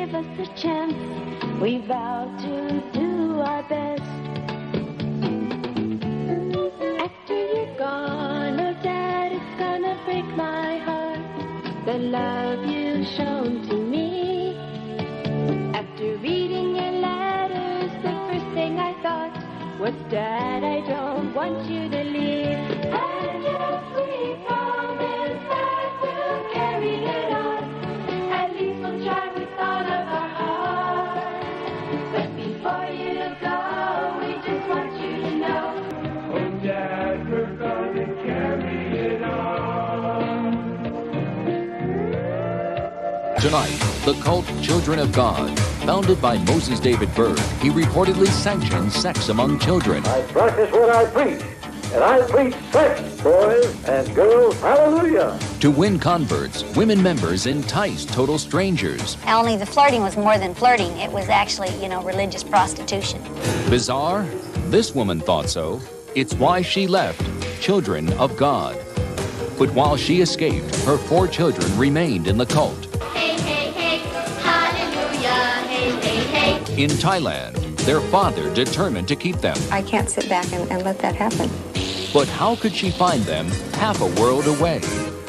give us a chance. We vow to do our best. After you're gone, oh Dad, it's gonna break my heart, the love you've shown to me. After reading your letters, the first thing I thought was, Dad, I don't want you to leave. And if we promise that we'll carry it on, at least we'll try with all of our heart. But before you go, we just want you to know, oh Dad, we're gonna carry it on. Tonight, the cult Children of God. Founded by Moses David Berg, he reportedly sanctions sex among children. I practice what I preach, and I preach sex, boys and girls, hallelujah. To win converts, women members entice total strangers. Only the flirting was more than flirting. It was actually, religious prostitution. Bizarre? This woman thought so. It's why she left Children of God. But while she escaped, her 4 children remained in the cult. In Thailand, their father determined to keep them. I can't sit back and let that happen. But how could she find them half a world away?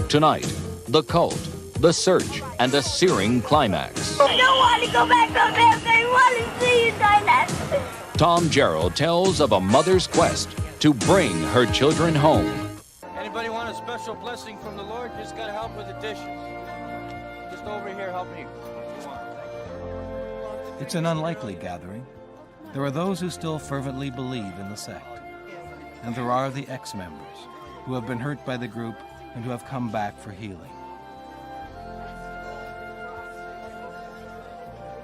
Tonight, the cult, the search, and the searing climax. I don't want to go back to America. I want to see you, Thailand. Tom Gerald tells of a mother's quest to bring her children home. Anybody want a special blessing from the Lord? Just got to help with the dishes. Just over here, help me. It's an unlikely gathering. There are those who still fervently believe in the sect. And there are the ex-members who have been hurt by the group and who have come back for healing.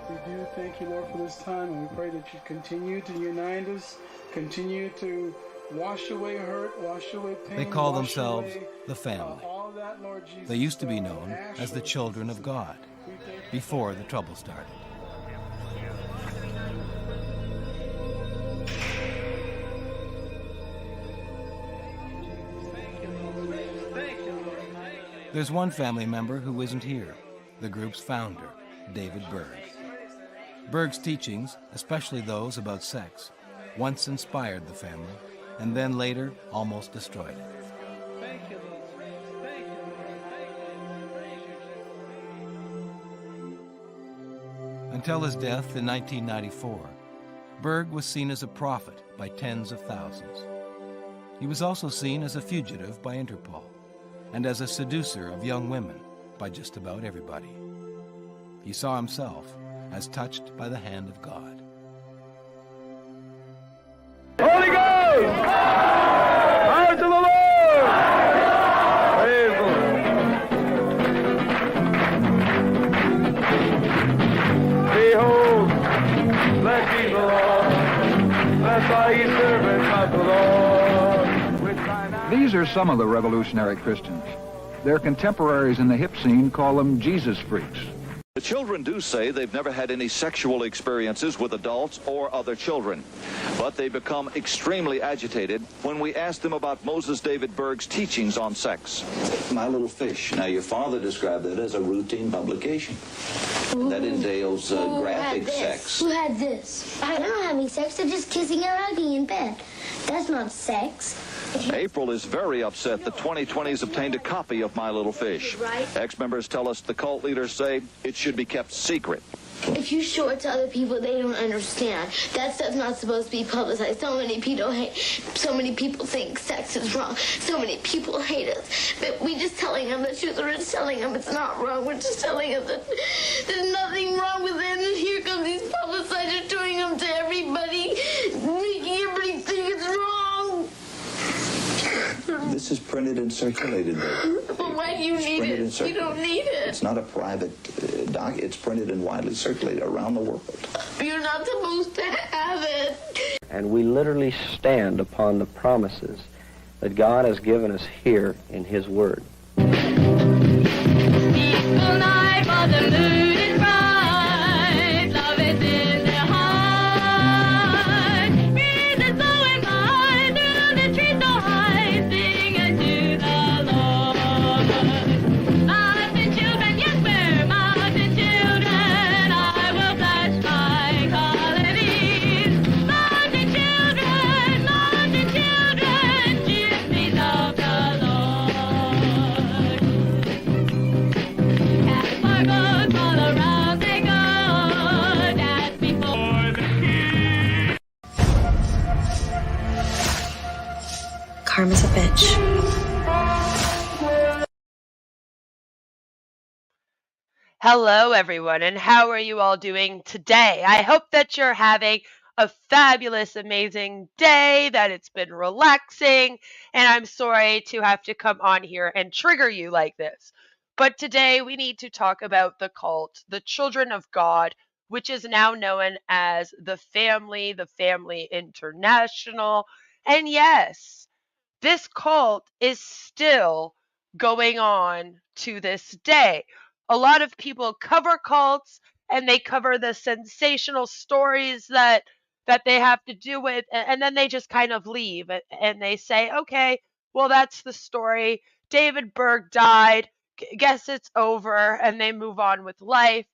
We do thank you, Lord, for this time, and we pray that you continue to unite us, continue to wash away hurt, wash away pain. They call themselves the family. All that, Lord Jesus, they used to be known as the Children of God before the trouble started. There's one family member who isn't here, the group's founder, David Berg. Berg's teachings, especially those about sex, once inspired the family, and then later almost destroyed it. Until his death in 1994, Berg was seen as a prophet by tens of thousands. He was also seen as a fugitive by Interpol, and as a seducer of young women by just about everybody. He saw himself as touched by the hand of God. Holy Ghost! Power to the Lord! Praise the Lord! Behold, blessed be the Lord, blessed are ye servants of the Lord. These are some of the revolutionary Christians. Their contemporaries in the hip scene call them Jesus freaks. The children do say they've never had any sexual experiences with adults or other children, but they become extremely agitated when we ask them about Moses David Berg's teachings on sex. My Little Fish. Now, your father described it as a routine publication. That entails graphic sex. Who had this? I'm not having sex. They're just kissing and hugging in bed. That's not sex. April is very upset that 2020's obtained a copy of My Little Fish. Ex-members tell us the cult leaders say it should be kept secret. If you show it to other people, they don't understand. That stuff's not supposed to be publicized. So many people think sex is wrong. So many people hate us. But we're just telling them the truth. We're just telling them it's not wrong. We're just telling them that there's nothing wrong with it. And here come these publicizers doing them to everybody, making everybody think it's wrong. This is printed and circulated. But why do you need it? You don't need it. It's not a private doc. It's printed and widely circulated around the world. You're not supposed to have it. And we literally stand upon the promises that God has given us here in His Word. Peaceful night for the moon is bright. Love is in their heart. Breeze is blowing by through the trees so high. Sing unto the Lord. Mountain children, yes, we're mountain children. I karma's a bitch. Hello, everyone, and how are you all doing today? I hope that you're having a fabulous, amazing day, that it's been relaxing, and I'm sorry to have to come on here and trigger you like this. But today we need to talk about the cult, the Children of God, which is now known as the Family International. And yes, this cult is still going on to this day. A lot of people cover cults and they cover the sensational stories that they have to do with, and then they just kind of leave and they say, okay, well, that's the story. David Berg died. Guess it's over, and they move on with life.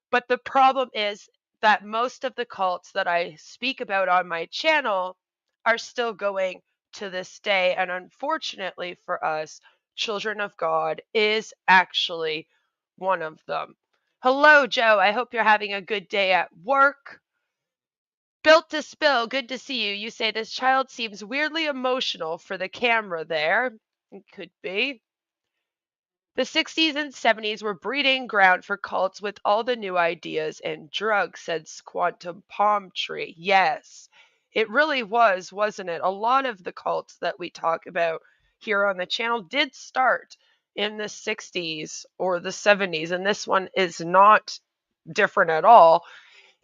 But the problem is that most of the cults that I speak about on my channel are still going to this day. And unfortunately for us, Children of God is actually one of them. Hello, Joe. I hope you're having a good day at work. Built to Spill, good to see you. You say this child seems weirdly emotional for the camera there. It could be. The 60s and 70s were breeding ground for cults with all the new ideas and drugs, said Quantum Palm Tree. Yes, it really was, wasn't it? A lot of the cults that we talk about here on the channel did start in the 60s or the 70s, and this one is not different at all.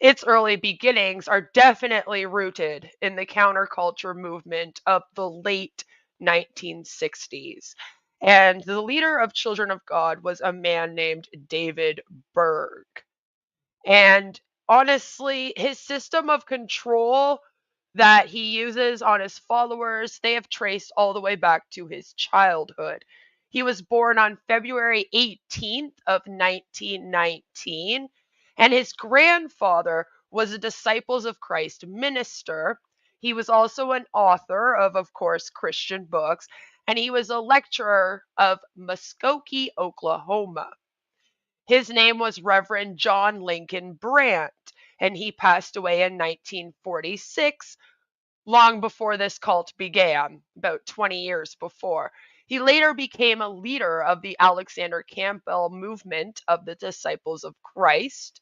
Its early beginnings are definitely rooted in the counterculture movement of the late 1960s. And the leader of Children of God was a man named David Berg. And honestly, his system of control that he uses on his followers, they have traced all the way back to his childhood. He was born on February 18th of 1919, and his grandfather was a Disciples of Christ minister. He was also an author of course, Christian books, and he was a lecturer of Muskogee, Oklahoma. His name was Reverend John Lincoln Brandt, and he passed away in 1946, long before this cult began, about 20 years before. He later became a leader of the Alexander Campbell movement of the Disciples of Christ,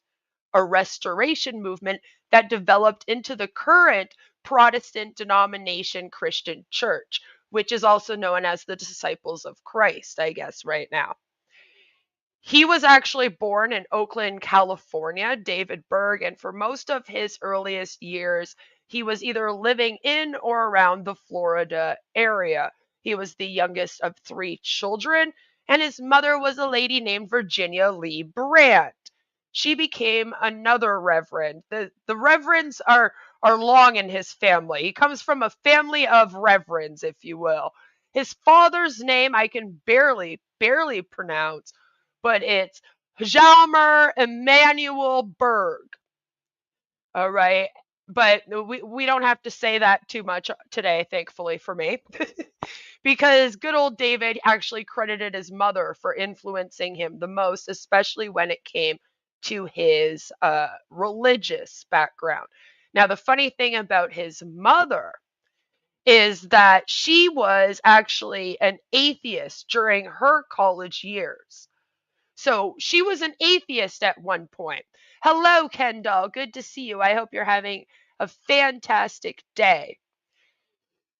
a restoration movement that developed into the current Protestant denomination Christian church, which is also known as the Disciples of Christ, I guess, right now. He was actually born in Oakland, California, David Berg, and for most of his earliest years, he was either living in or around the Florida area. He was the youngest of 3 children, and his mother was a lady named Virginia Lee Brandt. She became another reverend. The reverends are long in his family. He comes from a family of reverends, if you will. His father's name I can barely pronounce, but it's Hjalmar Emanuel Berg. All right. But we don't have to say that too much today, thankfully for me, because good old David actually credited his mother for influencing him the most, especially when it came to his religious background. Now, the funny thing about his mother is that she was actually an atheist during her college years. So she was an atheist at one point. Hello, Kendall. Good to see you. I hope you're having a fantastic day.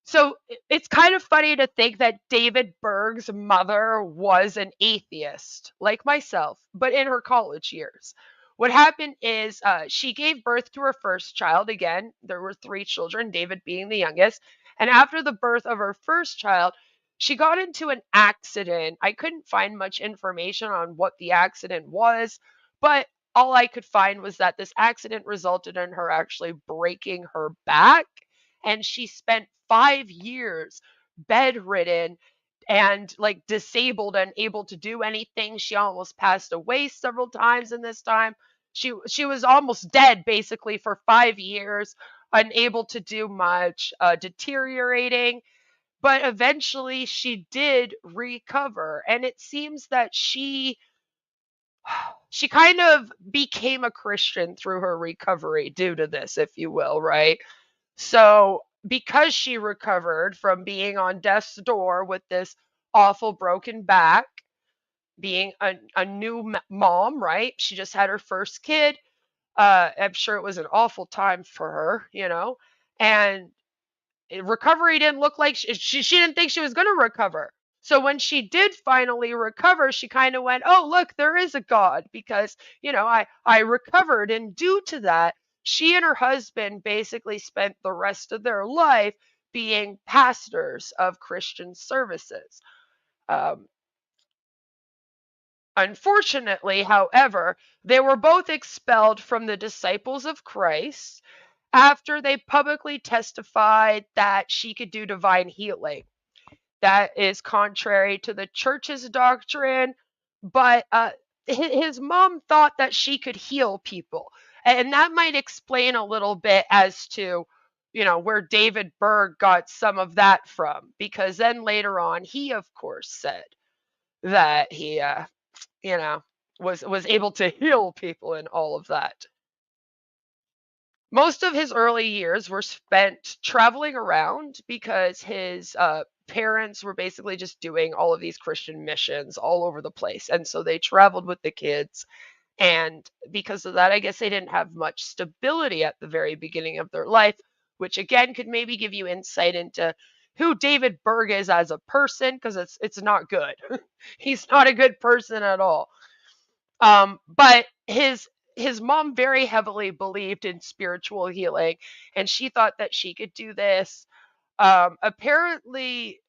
So it's kind of funny to think that David Berg's mother was an atheist, like myself, but in her college years. What happened is she gave birth to her first child. Again, there were 3 children, David being the youngest. And after the birth of her first child, she got into an accident. I couldn't find much information on what the accident was, but all I could find was that this accident resulted in her actually breaking her back, and she spent 5 years bedridden and like disabled and able to do anything. She almost passed away several times in this time. She was almost dead basically for 5 years, unable to do much, deteriorating. But eventually she did recover, and it seems that she kind of became a Christian through her recovery due to this, if you will, right? So because she recovered from being on death's door with this awful broken back, being a new mom, right? She just had her first kid. I'm sure it was an awful time for her, and recovery didn't look like she didn't think she was going to recover. So when she did finally recover, she kind of went, "Oh, look, there is a God," because, I recovered. And due to that, she and her husband basically spent the rest of their life being pastors of Christian services. Um, Unfortunately, however, they were both expelled from the Disciples of Christ after they publicly testified that she could do divine healing. That is contrary to the church's doctrine, but his mom thought that she could heal people. And that might explain a little bit as to, where David Berg got some of that from, because then later on, he, of course, said that he, you know, was able to heal people and all of that. Most of his early years were spent traveling around because his parents were basically just doing all of these Christian missions all over the place. And so they traveled with the kids. And because of that, I guess they didn't have much stability at the very beginning of their life, which again could maybe give you insight into who David Berg is as a person, because it's not good. He's not a good person at all. But his mom very heavily believed in spiritual healing, and she thought that she could do this. Apparently,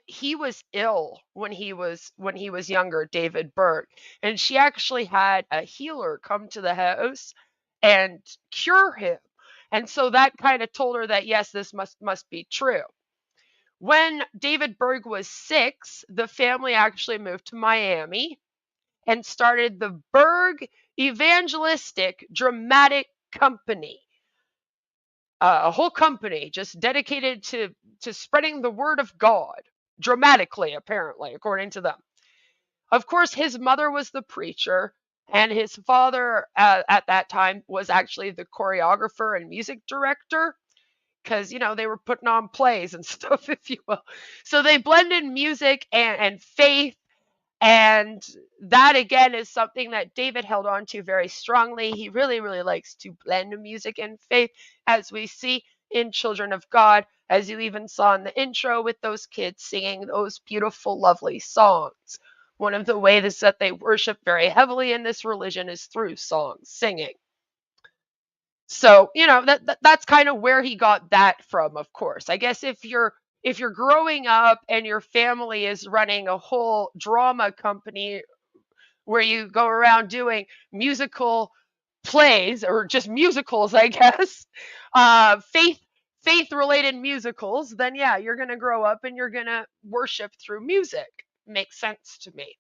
he was ill when he was younger, David Berg, and she actually had a healer come to the house and cure him. And so that kind of told her that yes, this must be true. When David Berg was 6, the family actually moved to Miami and started the Berg Evangelistic Dramatic Company, a whole company just dedicated to spreading the word of God dramatically, apparently, according to them. Of course, his mother was the preacher, and his father at that time was actually the choreographer and music director, because they were putting on plays and stuff, if you will. So they blended music and faith, and that again is something that David held on to very strongly. He really, really likes to blend music and faith, as we see in Children of God, as you even saw in the intro with those kids singing those beautiful, lovely songs. One of the ways that they worship very heavily in this religion is through songs, singing. So, that's kind of where he got that from, of course. I guess if you're growing up and your family is running a whole drama company where you go around doing musical plays, or just musicals, I guess, faith related musicals, then yeah, you're going to grow up and you're going to worship through music. Makes sense to me.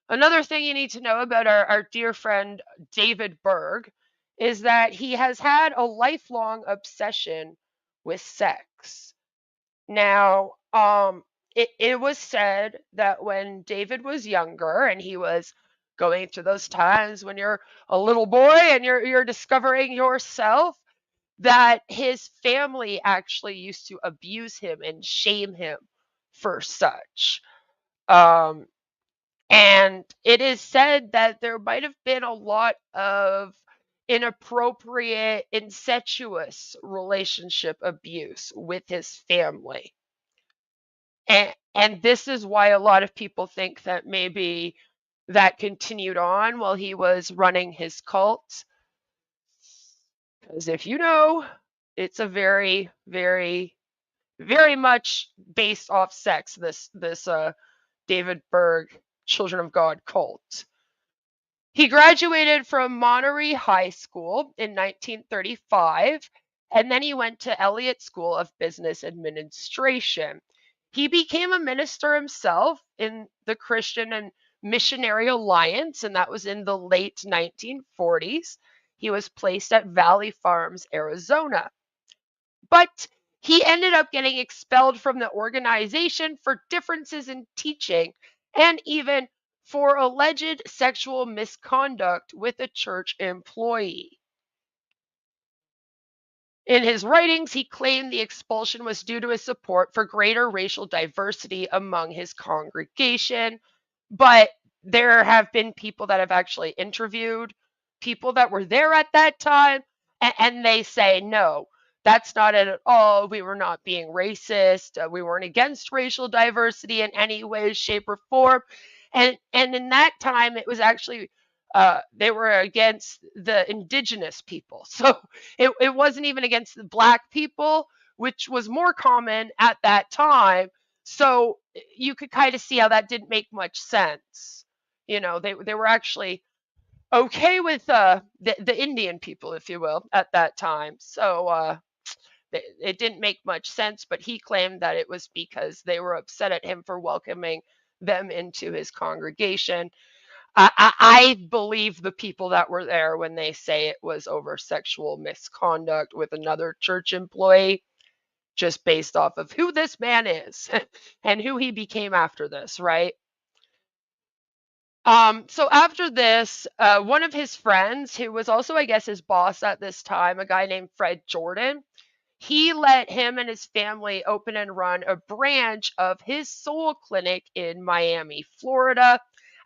Another thing you need to know about our dear friend David Berg is that he has had a lifelong obsession with sex. Now, it was said that when David was younger and he was going through those times when you're a little boy and you're discovering yourself, that his family actually used to abuse him and shame him for such. Um, and it is said that there might have been a lot of inappropriate, incestuous relationship abuse with his family. And this is why a lot of people think that maybe that continued on while he was running his cult. Because if you know, it's a very, very, very much based off sex, this David Berg Children of God cult. He graduated from Monterey High School in 1935, and then he went to Elliott School of Business Administration. He became a minister himself in the Christian and Missionary Alliance, and that was in the late 1940s. He was placed at Valley Farms, Arizona. But he ended up getting expelled from the organization for differences in teaching and even for alleged sexual misconduct with a church employee. In his writings, he claimed the expulsion was due to his support for greater racial diversity among his congregation. But there have been people that have actually interviewed people that were there at that time, and they say, no, that's not it at all. We were not being racist. We weren't against racial diversity in any way, shape, or form. And in that time, it was actually they were against the indigenous people. So it wasn't even against the black people, which was more common at that time. So you could kind of see how that didn't make much sense. You know, they were actually okay with the Indian people, if you will, at that time. So it didn't make much sense, but he claimed that it was because they were upset at him for welcoming them into his congregation. I believe the people that were there when they say it was over sexual misconduct with another church employee, just based off of who this man is and who he became after this, right? So after this, one of his friends, who was also, I guess, his boss at this time, a guy named Fred Jordan, he let him and his family open and run a branch of his soul clinic in Miami, Florida,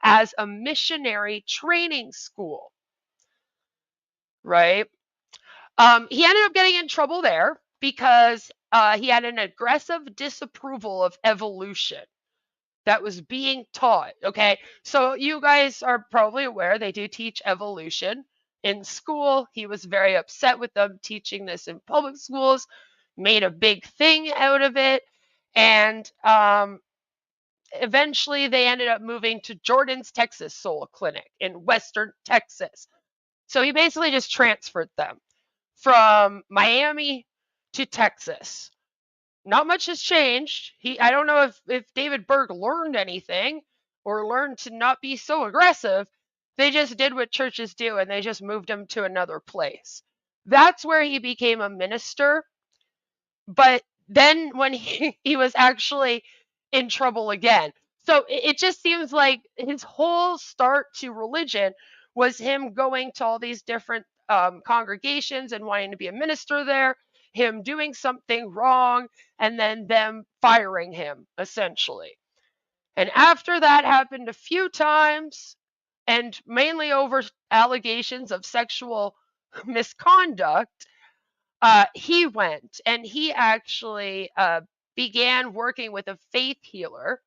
as a missionary training school, right? He ended up getting in trouble there because he had an aggressive disapproval of evolution that was being taught. Okay, so you guys are probably aware they do teach evolution in school. He was very upset with them teaching this in public schools, made a big thing out of it, and eventually they ended up moving to Jordan's Texas Soul Clinic in Western Texas. So he basically just transferred them from Miami to Texas. Not much has changed. I don't know if David Berg learned anything or learned to not be so aggressive. They just did what churches do and they just moved him to another place. That's where he became a minister. But then when he was actually in trouble again. So it just seems like his whole start to religion was him going to all these different congregations and wanting to be a minister there, him doing something wrong, and then them firing him, essentially. And after that happened a few times, and mainly over allegations of sexual misconduct, he went and he actually began working with a faith healer,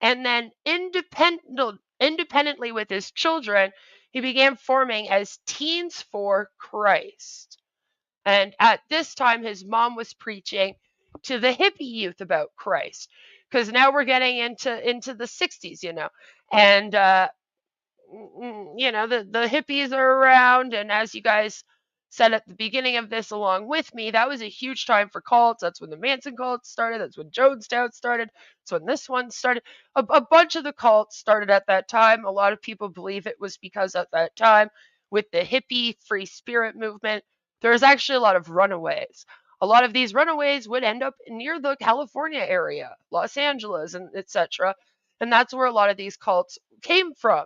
and then independently with his children, he began forming as Teens for Christ. And at this time, his mom was preaching to the hippie youth about Christ, because now we're getting into the 60s, and the hippies are around, and as you guys said at the beginning of this along with me, that was a huge time for cults. That's when the Manson cult started. That's when Jonestown started. That's when this one started. A bunch of the cults started at that time. A lot of people believe it was because at that time, with the hippie free spirit movement, there was actually a lot of runaways. A lot of these runaways would end up near the California area, Los Angeles, and etc. And that's where a lot of these cults came from.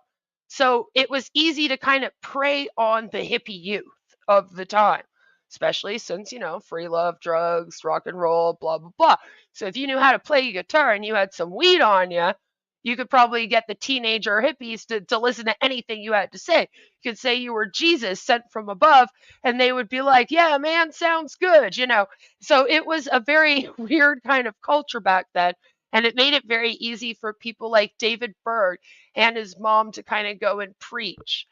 So it was easy to kind of prey on the hippie youth of the time, especially since, free love, drugs, rock and roll, blah, blah, blah. So if you knew how to play guitar and you had some weed on you, you could probably get the teenager hippies to listen to anything you had to say. You could say you were Jesus sent from above, and they would be like, yeah, man, sounds good, So it was a very weird kind of culture back then. And it made it very easy for people like David Berg and his mom to kind of go and preach,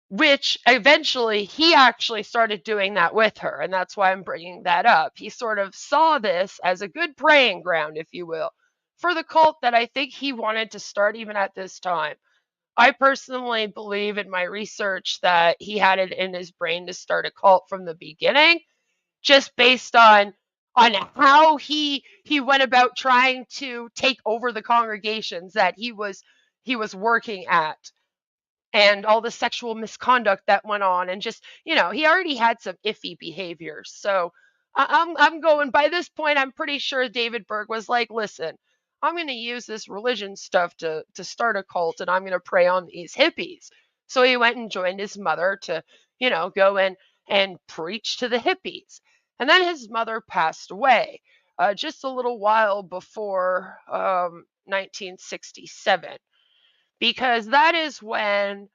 which eventually he actually started doing that with her. And that's why I'm bringing that up. He sort of saw this as a good praying ground, if you will, for the cult that I think he wanted to start even at this time. I personally believe in my research that he had it in his brain to start a cult from the beginning, just based on how he went about trying to take over the congregations that he was working at, and all the sexual misconduct that went on, and just he already had some iffy behaviors. So I'm going, by this point I'm pretty sure David Berg was like, listen, I'm going to use this religion stuff to start a cult, and I'm going to prey on these hippies. So he went and joined his mother to go and preach to the hippies. And then his mother passed away just a little while before 1967, because that is when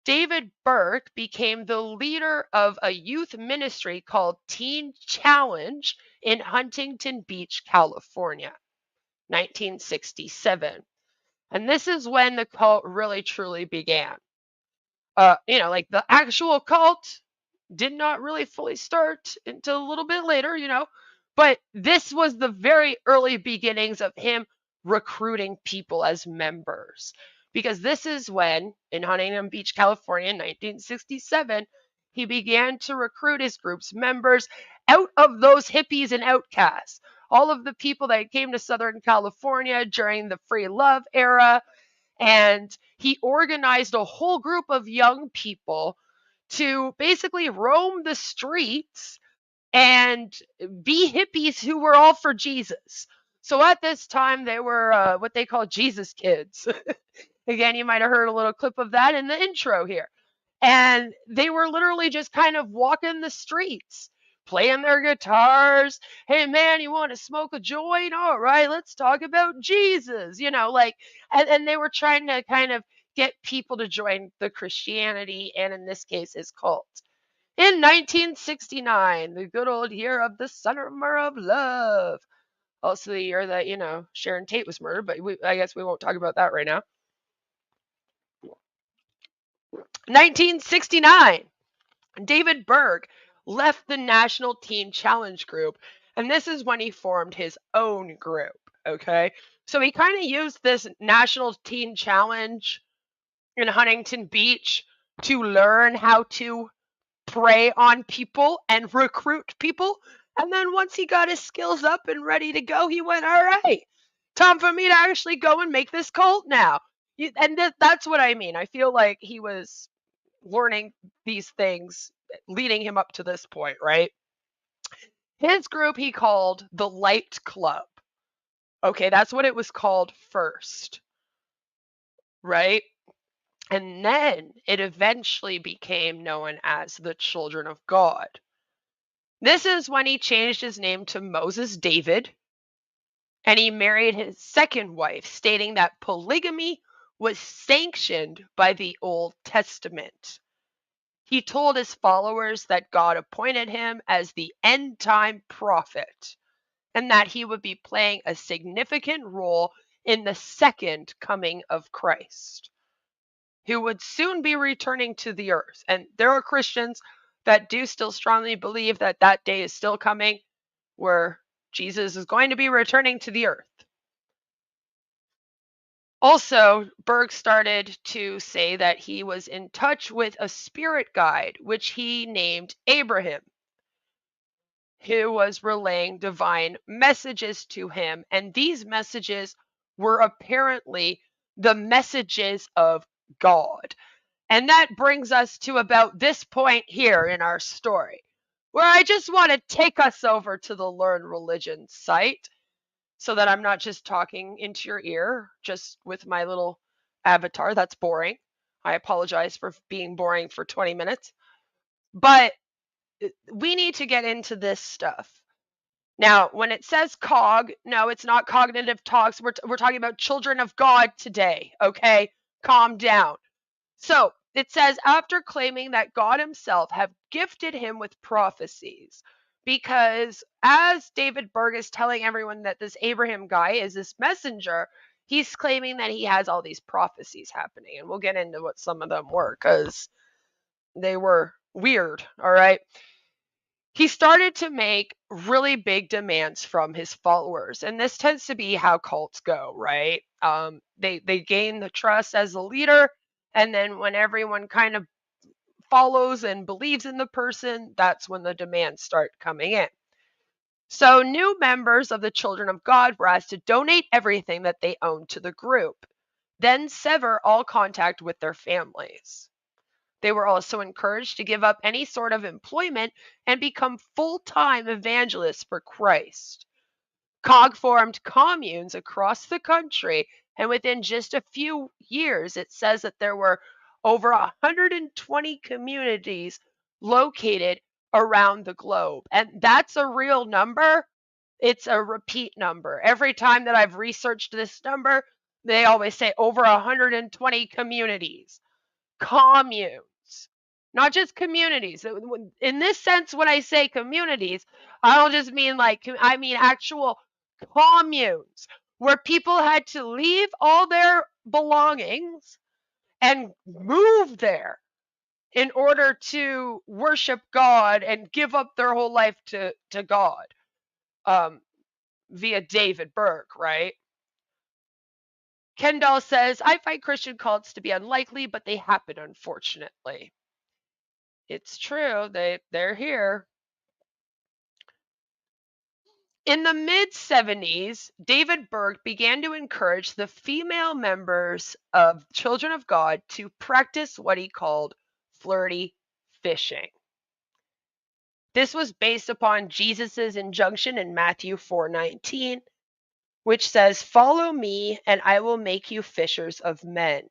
David Berg became the leader of a youth ministry called Teen Challenge in Huntington Beach, California, 1967. And this is when the cult really truly began. Like the actual cult did not really fully start until a little bit later, but this was the very early beginnings of him recruiting people as members. Because this is when, in Huntington Beach, California, in 1967, he began to recruit his group's members out of those hippies and outcasts. All of the people that came to Southern California during the free love era, and he organized a whole group of young people to basically roam the streets and be hippies who were all for Jesus. So at this time, they were what they call Jesus kids. Again, you might have heard a little clip of that in the intro here. And they were literally just kind of walking the streets, playing their guitars. Hey, man, you want to smoke a joint? All right, let's talk about Jesus. And they were trying to kind of get people to join the Christianity, and in this case, his cult. In 1969, the good old year of the summer of love. Also the year that, Sharon Tate was murdered, but I guess we won't talk about that right now. 1969, David Berg left the National Teen Challenge group, and this is when he formed his own group, okay? So he kind of used this National Teen Challenge in Huntington Beach to learn how to prey on people and recruit people. And then once he got his skills up and ready to go, he went, all right, time for me to actually go and make this cult now. And that's what I mean. I feel like he was learning these things, leading him up to this point, right? His group he called the Light Club. Okay, that's what it was called first, right? And then it eventually became known as the Children of God. This is when he changed his name to Moses David, and he married his second wife, stating that polygamy was sanctioned by the Old Testament. He told his followers that God appointed him as the end-time prophet, and that he would be playing a significant role in the second coming of Christ, who would soon be returning to the earth. And there are Christians that do still strongly believe that that day is still coming, where Jesus is going to be returning to the earth. Also, Berg started to say that he was in touch with a spirit guide, which he named Abraham, who was relaying divine messages to him. And these messages were apparently the messages of God. And that brings us to about this point here in our story, where I just want to take us over to the Learn Religion site, so that I'm not just talking into your ear just with my little avatar. That's boring. I apologize for being boring for 20 minutes. But we need to get into this stuff. Now, when it says cog, no, it's not cognitive talks. We're talking about children of God today, okay? Calm down. So, it says, after claiming that God himself have gifted him with prophecies, because as David Berg is telling everyone that this Abraham guy is this messenger, he's claiming that he has all these prophecies happening. And we'll get into what some of them were, because they were weird, all right? He started to make really big demands from his followers. And this tends to be how cults go, right? They gain the trust as a leader. And then when everyone kind of follows and believes in the person, that's when the demands start coming in. So new members of the Children of God were asked to donate everything that they owned to the group, then sever all contact with their families. They were also encouraged to give up any sort of employment and become full-time evangelists for Christ. COG formed communes across the country, and within just a few years, it says that there were over 120 communities located around the globe. And that's a real number. It's a repeat number. Every time that I've researched this number, they always say over 120 communities, communes, not just communities. In this sense, when I say communities, I don't just mean I mean actual communes where people had to leave all their belongings and move there in order to worship God and give up their whole life to God, via David Berg, right? Kendall says, I find Christian cults to be unlikely, but they happen, unfortunately. It's true. They're here. In the mid-70s, David Berg began to encourage the female members of Children of God to practice what he called flirty fishing. This was based upon Jesus' injunction in Matthew 4:19, which says, "Follow me, and I will make you fishers of men."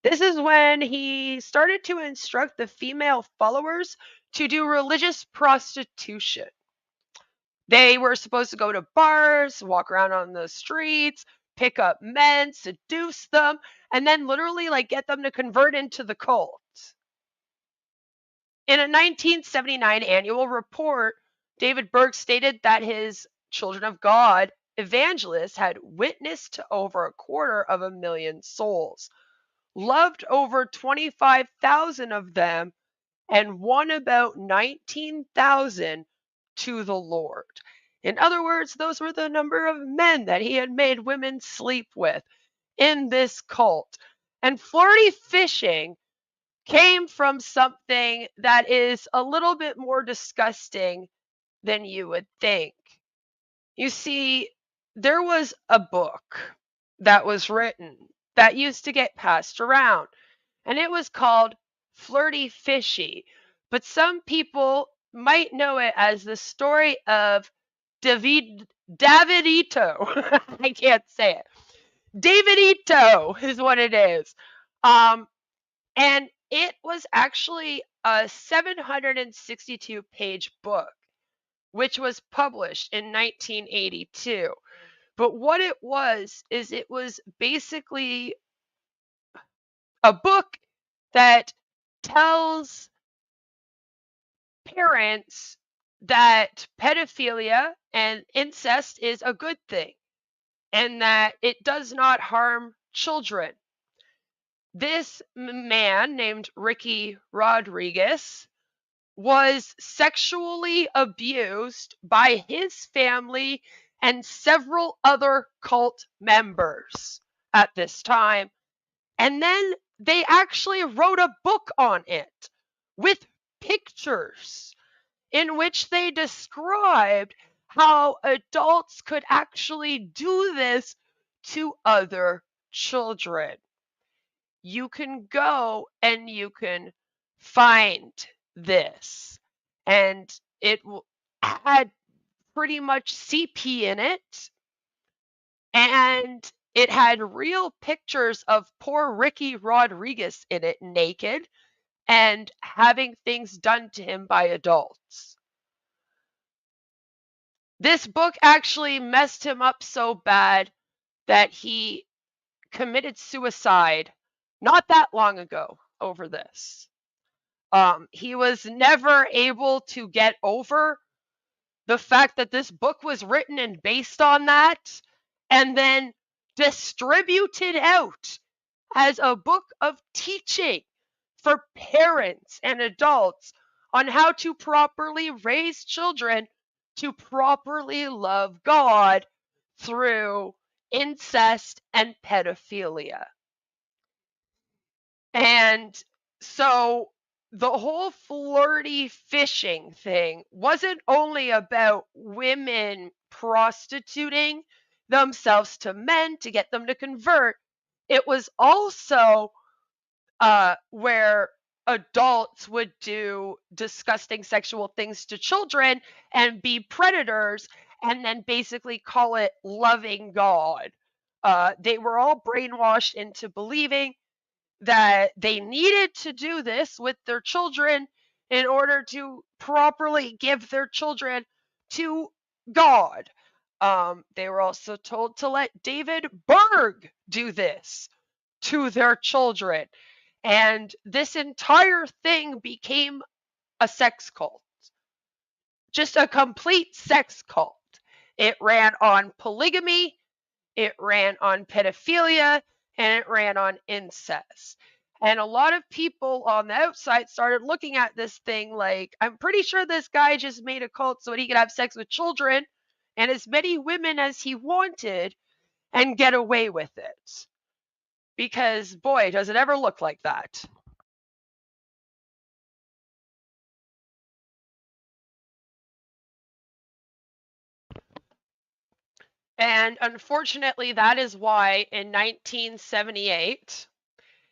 This is when he started to instruct the female followers to do religious prostitution. They were supposed to go to bars, walk around on the streets, pick up men, seduce them, and then literally get them to convert into the cult. In a 1979 annual report, David Berg stated that his Children of God evangelists had witnessed to over 250,000 souls, loved over 25,000 of them, and won about 19,000 to the Lord. In other words, those were the number of men that he had made women sleep with in this cult. And flirty fishing came from something that is a little bit more disgusting than you would think. You see, there was a book that was written that used to get passed around, and it was called Flirty Fishy, but some people might know it as the story of Davidito. I can't say it. Davidito is what it is. And it was actually a 762-page book, which was published in 1982. But what it was is it was basically a book that tells parents that pedophilia and incest is a good thing and that it does not harm children. This man named Ricky Rodriguez was sexually abused by his family and several other cult members at this time. And then they actually wrote a book on it with pictures in which they described how adults could actually do this to other children. You can go and you can find this. And it had pretty much CP in it. And it had real pictures of poor Ricky Rodriguez in it, naked, and having things done to him by adults. This book actually messed him up so bad that he committed suicide not that long ago over this. He was never able to get over the fact that this book was written and based on that, and then distributed out as a book of teaching for parents and adults on how to properly raise children to properly love God through incest and pedophilia. And so the whole flirty fishing thing wasn't only about women prostituting themselves to men to get them to convert. It was also where adults would do disgusting sexual things to children and be predators and then basically call it loving God. They were all brainwashed into believing that they needed to do this with their children in order to properly give their children to God. They were also told to let David Berg do this to their children. And this entire thing became a sex cult. Just a complete sex cult. It ran on polygamy, it ran on pedophilia, and it ran on incest. And a lot of people on the outside started looking at this thing like, I'm pretty sure this guy just made a cult so that he could have sex with children and as many women as he wanted and get away with it. Because, boy, does it ever look like that. And unfortunately, that is why in 1978,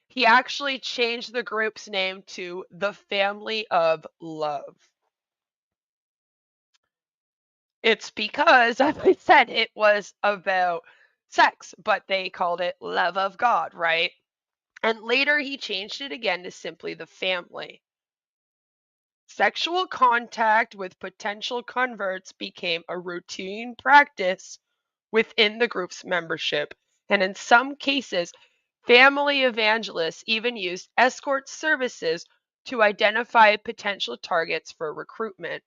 he actually changed the group's name to the Family of Love. It's because, as I said, it was about sex, but they called it Love of God, right? And later he changed it again to simply the family. Sexual contact with potential converts became a routine practice within the group's membership, and in some cases, family evangelists even used escort services to identify potential targets for recruitment.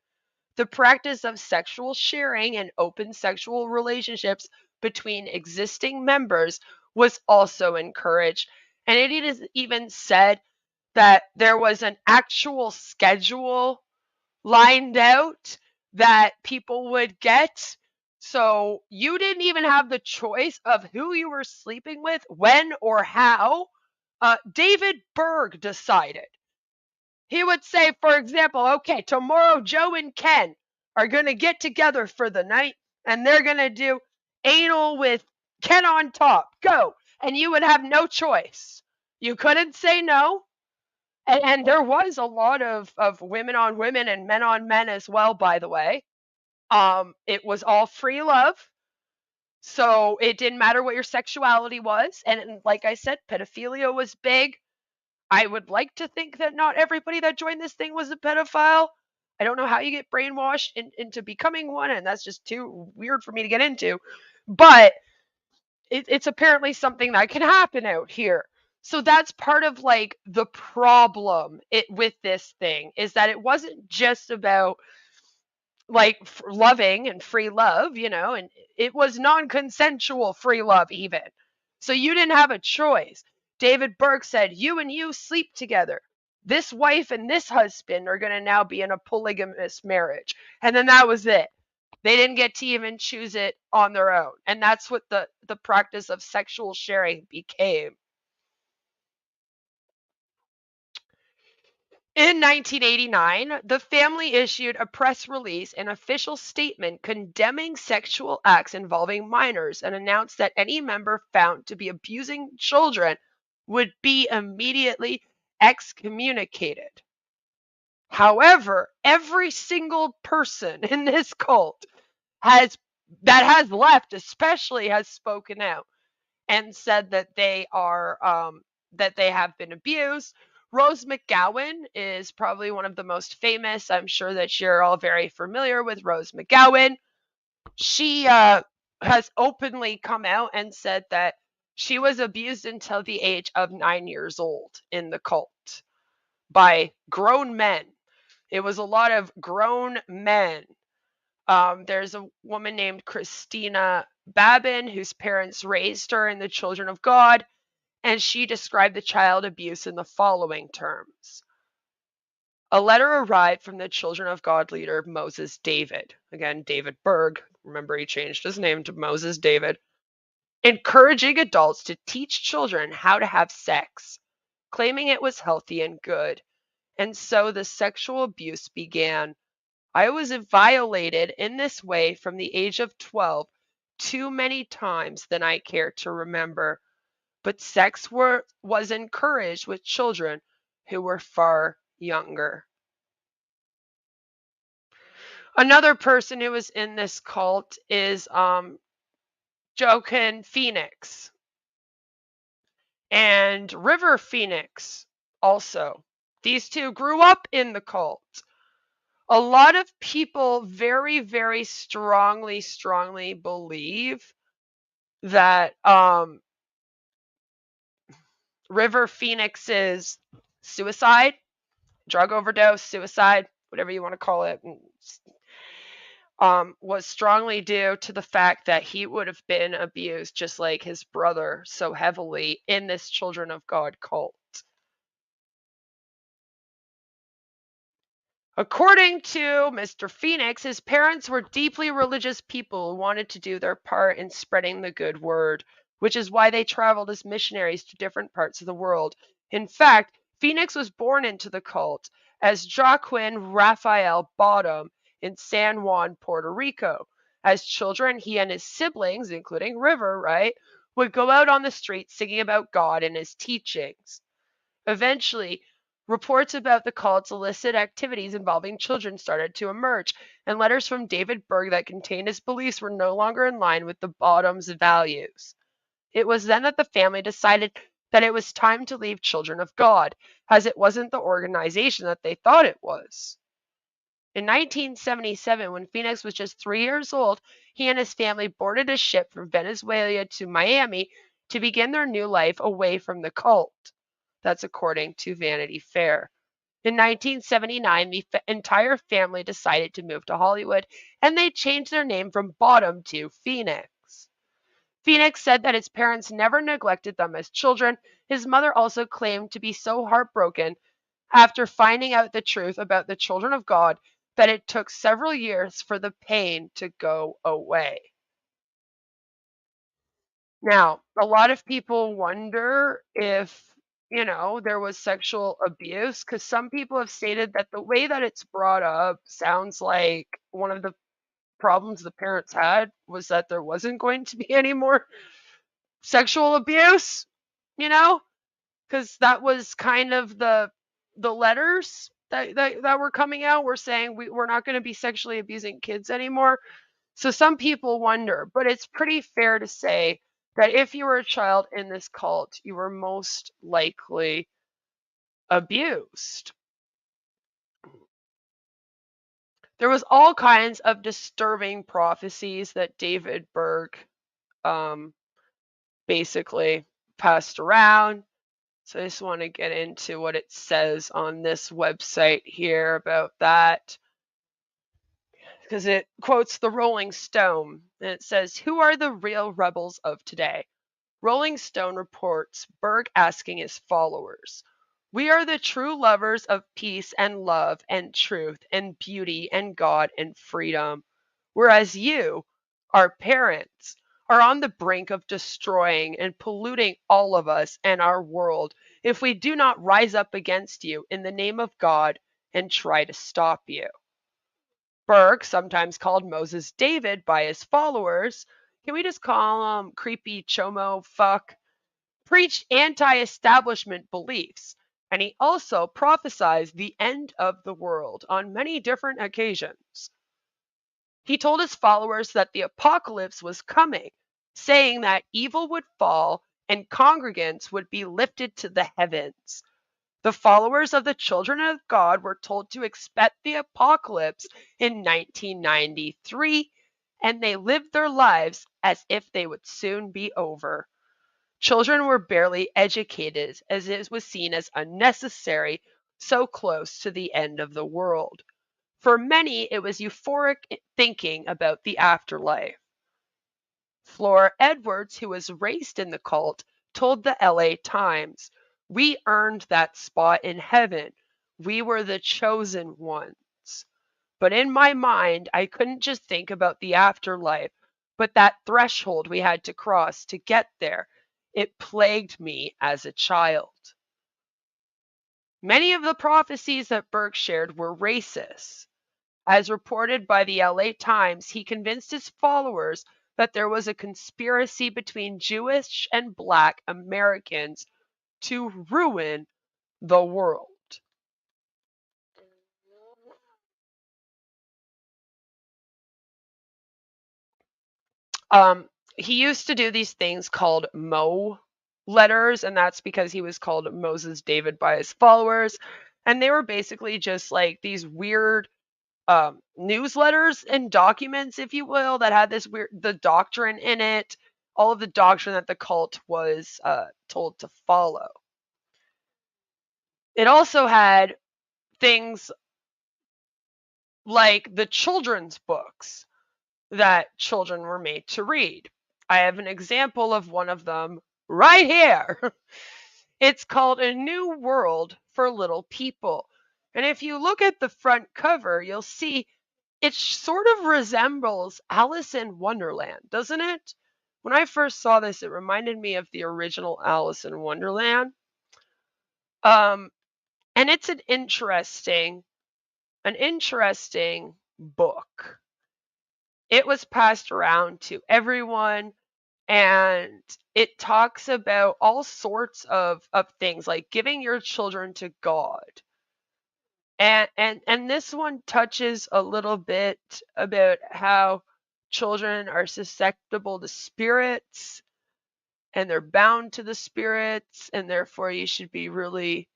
The practice of sexual sharing and open sexual relationships between existing members was also encouraged, and it is even said that there was an actual schedule lined out that people would get. So you didn't even have the choice of who you were sleeping with, when, or how. David Berg decided. He would say, for example, okay, tomorrow Joe and Ken are going to get together for the night and they're going to do anal with Ken on top. Go. And you would have no choice. You couldn't say no. And there was a lot of women on women and men on men as well, by the way. It was all free love. So it didn't matter what your sexuality was. And like I said, pedophilia was big. I would like to think that not everybody that joined this thing was a pedophile. I don't know how you get brainwashed into becoming one, and that's just too weird for me to get into. But it's apparently something that can happen out here. So that's part of like the problem with this thing is that it wasn't just about like loving and free love, and it was non-consensual free love even. So you didn't have a choice. David Berg said, you and you sleep together. This wife and this husband are going to now be in a polygamous marriage. And then that was it. They didn't get to even choose it on their own. And that's what the practice of sexual sharing became. In 1989, the family issued a press release and official statement condemning sexual acts involving minors and announced that any member found to be abusing children would be immediately excommunicated. However, every single person in this cult that has left, especially, has spoken out and said that they have been abused. Rose McGowan is probably one of the most famous. I'm sure that you're all very familiar with Rose McGowan. She has openly come out and said that she was abused until the age of 9 years old in the cult by grown men. It was a lot of grown men. There's a woman named Christina Babin whose parents raised her in the Children of God, and she described the child abuse in the following terms. A letter arrived from the Children of God leader, Moses David. Again, David Berg. Remember, he changed his name to Moses David. Encouraging adults to teach children how to have sex, claiming it was healthy and good. And so the sexual abuse began. I was violated in this way from the age of 12 too many times than I care to remember. But sex was encouraged with children who were far younger. Another person who was in this cult is Joaquin Phoenix and River Phoenix also. These two grew up in the cult. A lot of people very, very strongly believe that River Phoenix's suicide, drug overdose, suicide, whatever you want to call it, was strongly due to the fact that he would have been abused just like his brother so heavily in this Children of God cult. According to Mr. Phoenix, his parents were deeply religious people who wanted to do their part in spreading the good word, which is why they traveled as missionaries to different parts of the world. In fact, Phoenix was born into the cult as Joaquin Raphael Bottom in San Juan, Puerto Rico. As children, he and his siblings, including River, right, would go out on the streets singing about God and his teachings. Eventually, reports about the cult's illicit activities involving children started to emerge, and letters from David Berg that contained his beliefs were no longer in line with the Bottom's values. It was then that the family decided that it was time to leave Children of God, as it wasn't the organization that they thought it was. In 1977, when Phoenix was just 3 years old, he and his family boarded a ship from Venezuela to Miami to begin their new life away from the cult. That's according to Vanity Fair. In 1979, the entire family decided to move to Hollywood, and they changed their name from Bottom to Phoenix. Phoenix said that his parents never neglected them as children. His mother also claimed to be so heartbroken after finding out the truth about the Children of God that it took several years for the pain to go away. Now, a lot of people wonder if, there was sexual abuse, because some people have stated that the way that it's brought up sounds like one of the problems the parents had was that there wasn't going to be any more sexual abuse, because that was kind of the letters that were coming out were saying we're not going to be sexually abusing kids anymore. So some people wonder, but it's pretty fair to say that if you were a child in this cult, you were most likely abused. There was all kinds of disturbing prophecies that David Berg basically passed around. So I just want to get into what it says on this website here about that, because it quotes the Rolling Stone, and it says, "Who are the real rebels of today?" Rolling Stone reports Berg asking his followers, "We are the true lovers of peace and love and truth and beauty and God and freedom, whereas you, our parents, are on the brink of destroying and polluting all of us and our world if we do not rise up against you in the name of God and try to stop you." Berg, sometimes called Moses David by his followers, can we just call him creepy chomo fuck, preached anti-establishment beliefs, and he also prophesied the end of the world on many different occasions. He told his followers that the apocalypse was coming, saying that evil would fall and congregants would be lifted to the heavens. The followers of the Children of God were told to expect the apocalypse in 1993, and they lived their lives as if they would soon be over. Children were barely educated, as it was seen as unnecessary, so close to the end of the world. For many, it was euphoric thinking about the afterlife. Flora Edwards, who was raised in the cult, told the LA Times, "We earned that spot in heaven. We were the chosen ones. But in my mind, I couldn't just think about the afterlife, but that threshold we had to cross to get there. It plagued me as a child." Many of the prophecies that Berg shared were racist. As reported by the LA Times, he convinced his followers that there was a conspiracy between Jewish and Black Americans to ruin the world. He used to do these things called Mo letters, and that's because he was called Moses David by his followers. And they were basically just like these weird newsletters and documents, if you will, that had this weird, the doctrine in it, all of the doctrine that the cult was told to follow. It also had things like the children's books that children were made to read. I have an example of one of them right here. It's called A New World for Little People. And if you look at the front cover, you'll see it sort of resembles Alice in Wonderland, doesn't it? When I first saw this, it reminded me of the original Alice in Wonderland. And it's an interesting book. It was passed around to everyone, and it talks about all sorts of things like giving your children to God. And this one touches a little bit about how children are susceptible to spirits and they're bound to the spirits, and therefore you should be really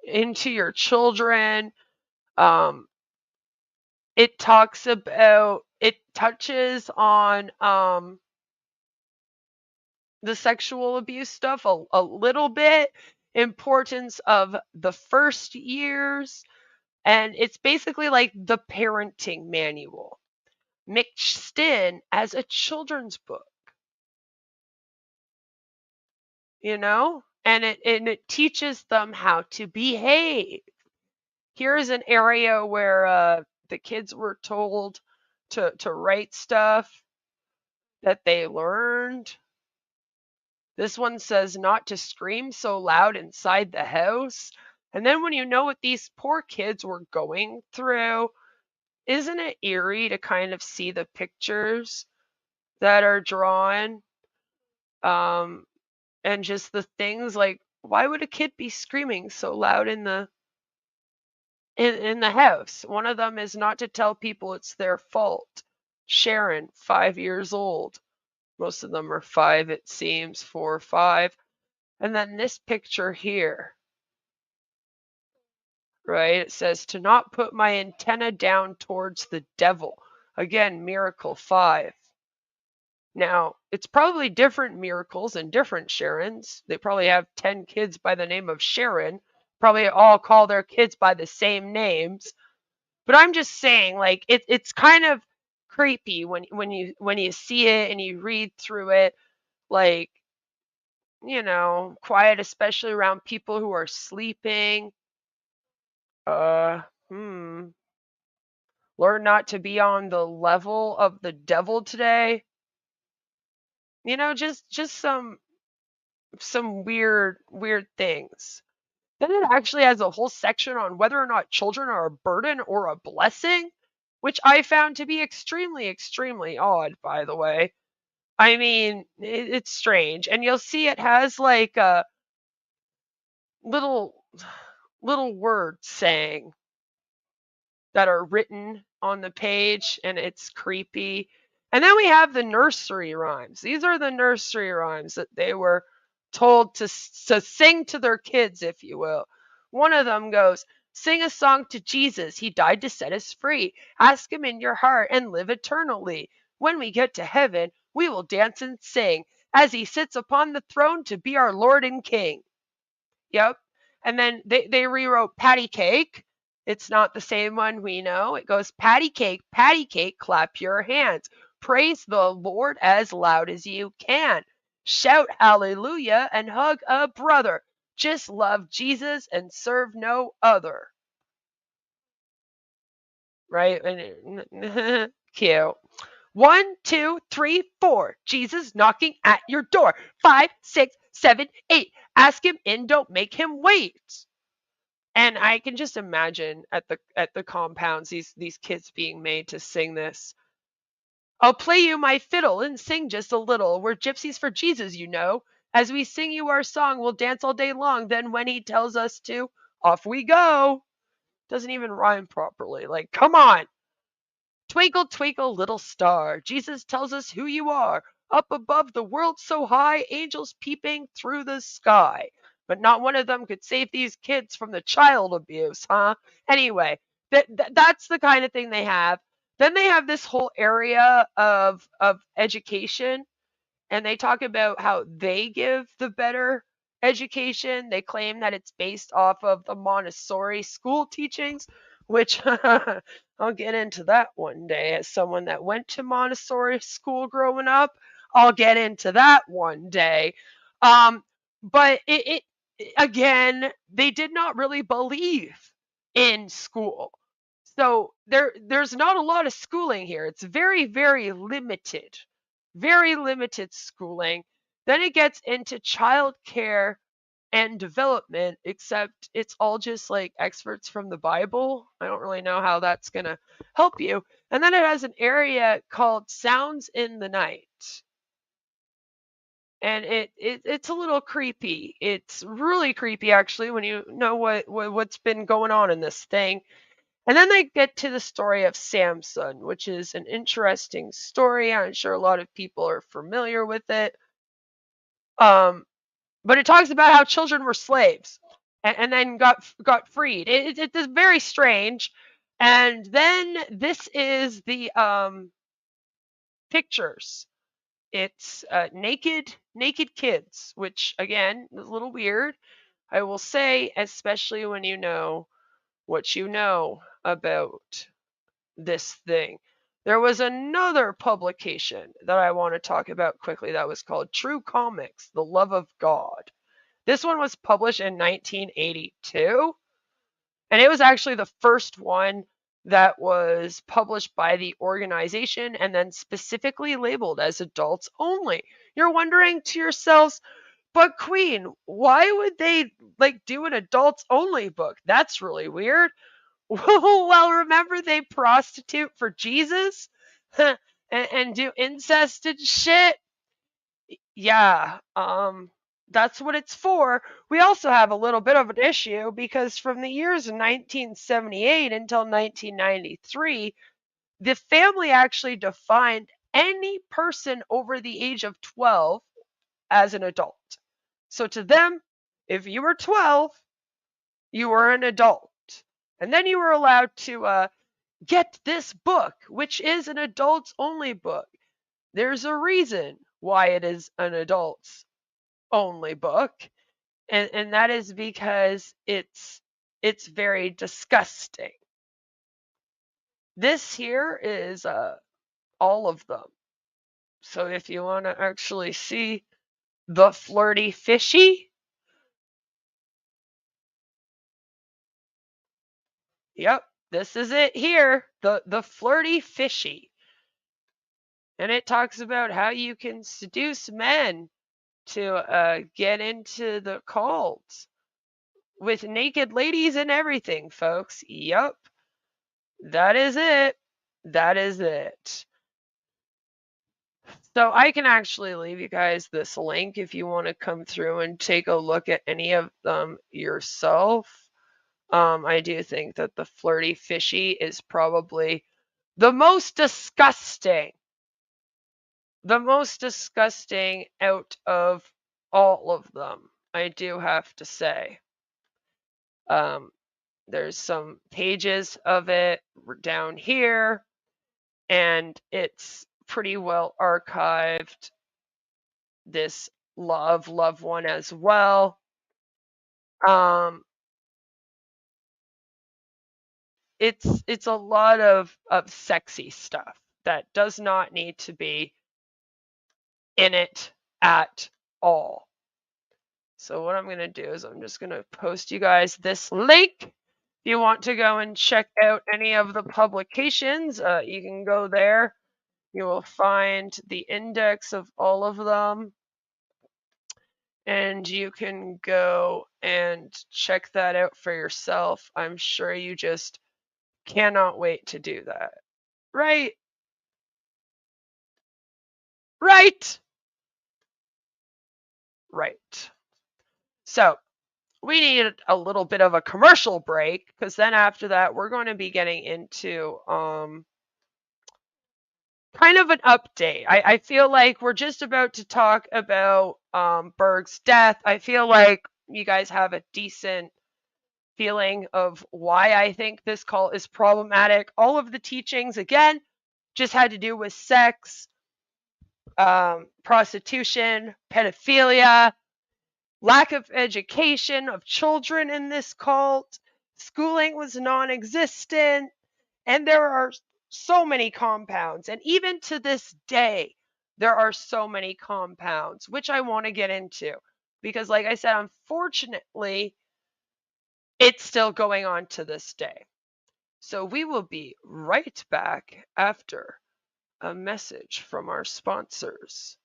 into your children. It touches on the sexual abuse stuff a little bit, importance of the first years, and it's basically like the parenting manual mixed in as a children's book, and it teaches them how to behave. Here's an area where the kids were told to write stuff that they learned. This one says not to scream so loud inside the house. And then when you know what these poor kids were going through, isn't it eerie to kind of see the pictures that are drawn? And just the things like, why would a kid be screaming so loud in the house? One of them is not to tell people it's their fault. Sharon, 5 years old. Most of them are 5, it seems, 4 or 5. And then this picture here, right? It says to not put my antenna down towards the devil. Again, miracle 5. Now, it's probably different miracles and different Sharons. They probably have 10 kids by the name of Sharon. Probably all call their kids by the same names. But I'm just saying, like, it's kind of creepy when you see it and you read through it, like, quiet, especially around people who are sleeping. Learn not to be on the level of the devil today. Just some weird things. Then it actually has a whole section on whether or not children are a burden or a blessing, which I found to be extremely, extremely odd, by the way. I mean, it's strange. And you'll see it has like a little words saying that are written on the page, and it's creepy. And then we have the nursery rhymes. These are the nursery rhymes that they were told to sing to their kids, if you will. One of them goes, sing a song to Jesus. He died to set us free. Ask him in your heart and live eternally. When we get to heaven, we will dance and sing as he sits upon the throne to be our Lord and King. Yep. And then they rewrote patty cake. It's not the same one we know. It goes patty cake, clap your hands. Praise the Lord as loud as you can. Shout hallelujah and hug a brother. Just love Jesus and serve no other. Right? Cute. 1, 2, 3, 4. Jesus knocking at your door. 5, 6, 7, 8. Ask him in, don't make him wait. And I can just imagine at the compounds these kids being made to sing this. I'll play you my fiddle and sing just a little. We're gypsies for Jesus, you know. As we sing you our song, we'll dance all day long. Then when he tells us to, off we go. Doesn't even rhyme properly. Like, come on. Twinkle, twinkle, little star. Jesus tells us who you are. Up above the world so high, angels peeping through the sky. but not one of them could save these kids from the child abuse, huh? Anyway, that's the kind of thing they have. Then they have this whole area of education, and they talk about how they give the better education. They claim that it's based off of the Montessori school teachings, which I'll get into that one day. As someone that went to Montessori school growing up, I'll get into that one day. But it again, they did not really believe in school. So there's not a lot of schooling here. It's very, very limited. Very limited schooling. Then it gets into child care and development, except it's all just like excerpts from the Bible. I don't really know how that's going to help you. And then it has an area called Sounds in the Night. And it's a little creepy. It's really creepy, actually, when you know what's been going on in this thing. And then they get to the story of Samson, which is an interesting story. I'm sure a lot of people are familiar with it. But it talks about how children were slaves and then got freed. It's very strange. And then this is the pictures. It's naked kids, which again is a little weird. I will say, especially when you know what you know about this thing. There was another publication that I want to talk about quickly that was called True Comics, The Love of God. This one was published in 1982, and it was actually the first one that was published by the organization and then specifically labeled as adults only. You're wondering to yourselves, but Queen, why would they do an adults only book? That's really weird. Well, remember they prostitute for Jesus and do incest and shit? Yeah, that's what it's for. We also have a little bit of an issue because from the years 1978 until 1993, the family actually defined any person over the age of 12 as an adult. So to them, if you were 12, you were an adult. And then you were allowed to get this book, which is an adults only book. There's a reason why it is an adults only book, and that is because it's very disgusting. This here is all of them. So if you want to actually see the Flirty Fishy, yep, this is it here, the Flirty Fishy. And it talks about how you can seduce men to get into the cult with naked ladies and everything, folks. Yup. That is it. That is it. So I can actually leave you guys this link if you want to come through and take a look at any of them yourself. I do think that the Flirty Fishy is probably the most disgusting. The most disgusting out of all of them, I do have to say. There's some pages of it down here, and it's pretty well archived. This love one as well. It's a lot of sexy stuff that does not need to be in it at all. So what I'm going to do is I'm just going to post you guys this link. If you want to go and check out any of the publications, you can go there. You will find the index of all of them. And you can go and check that out for yourself. I'm sure you just cannot wait to do that. Right? Right? Right. So, we need a little bit of a commercial break because then after that we're going to be getting into kind of an update. I feel like we're just about to talk about Berg's death. I feel like you guys have a decent feeling of why I think this cult is problematic. All of the teachings, again, just had to do with sex, prostitution, pedophilia, lack of education of children in this cult. Schooling was non-existent, and there are so many compounds. And even to this day, there are so many compounds, which I want to get into. Because, like I said, unfortunately, it's still going on to this day. So we will be right back after a message from our sponsors.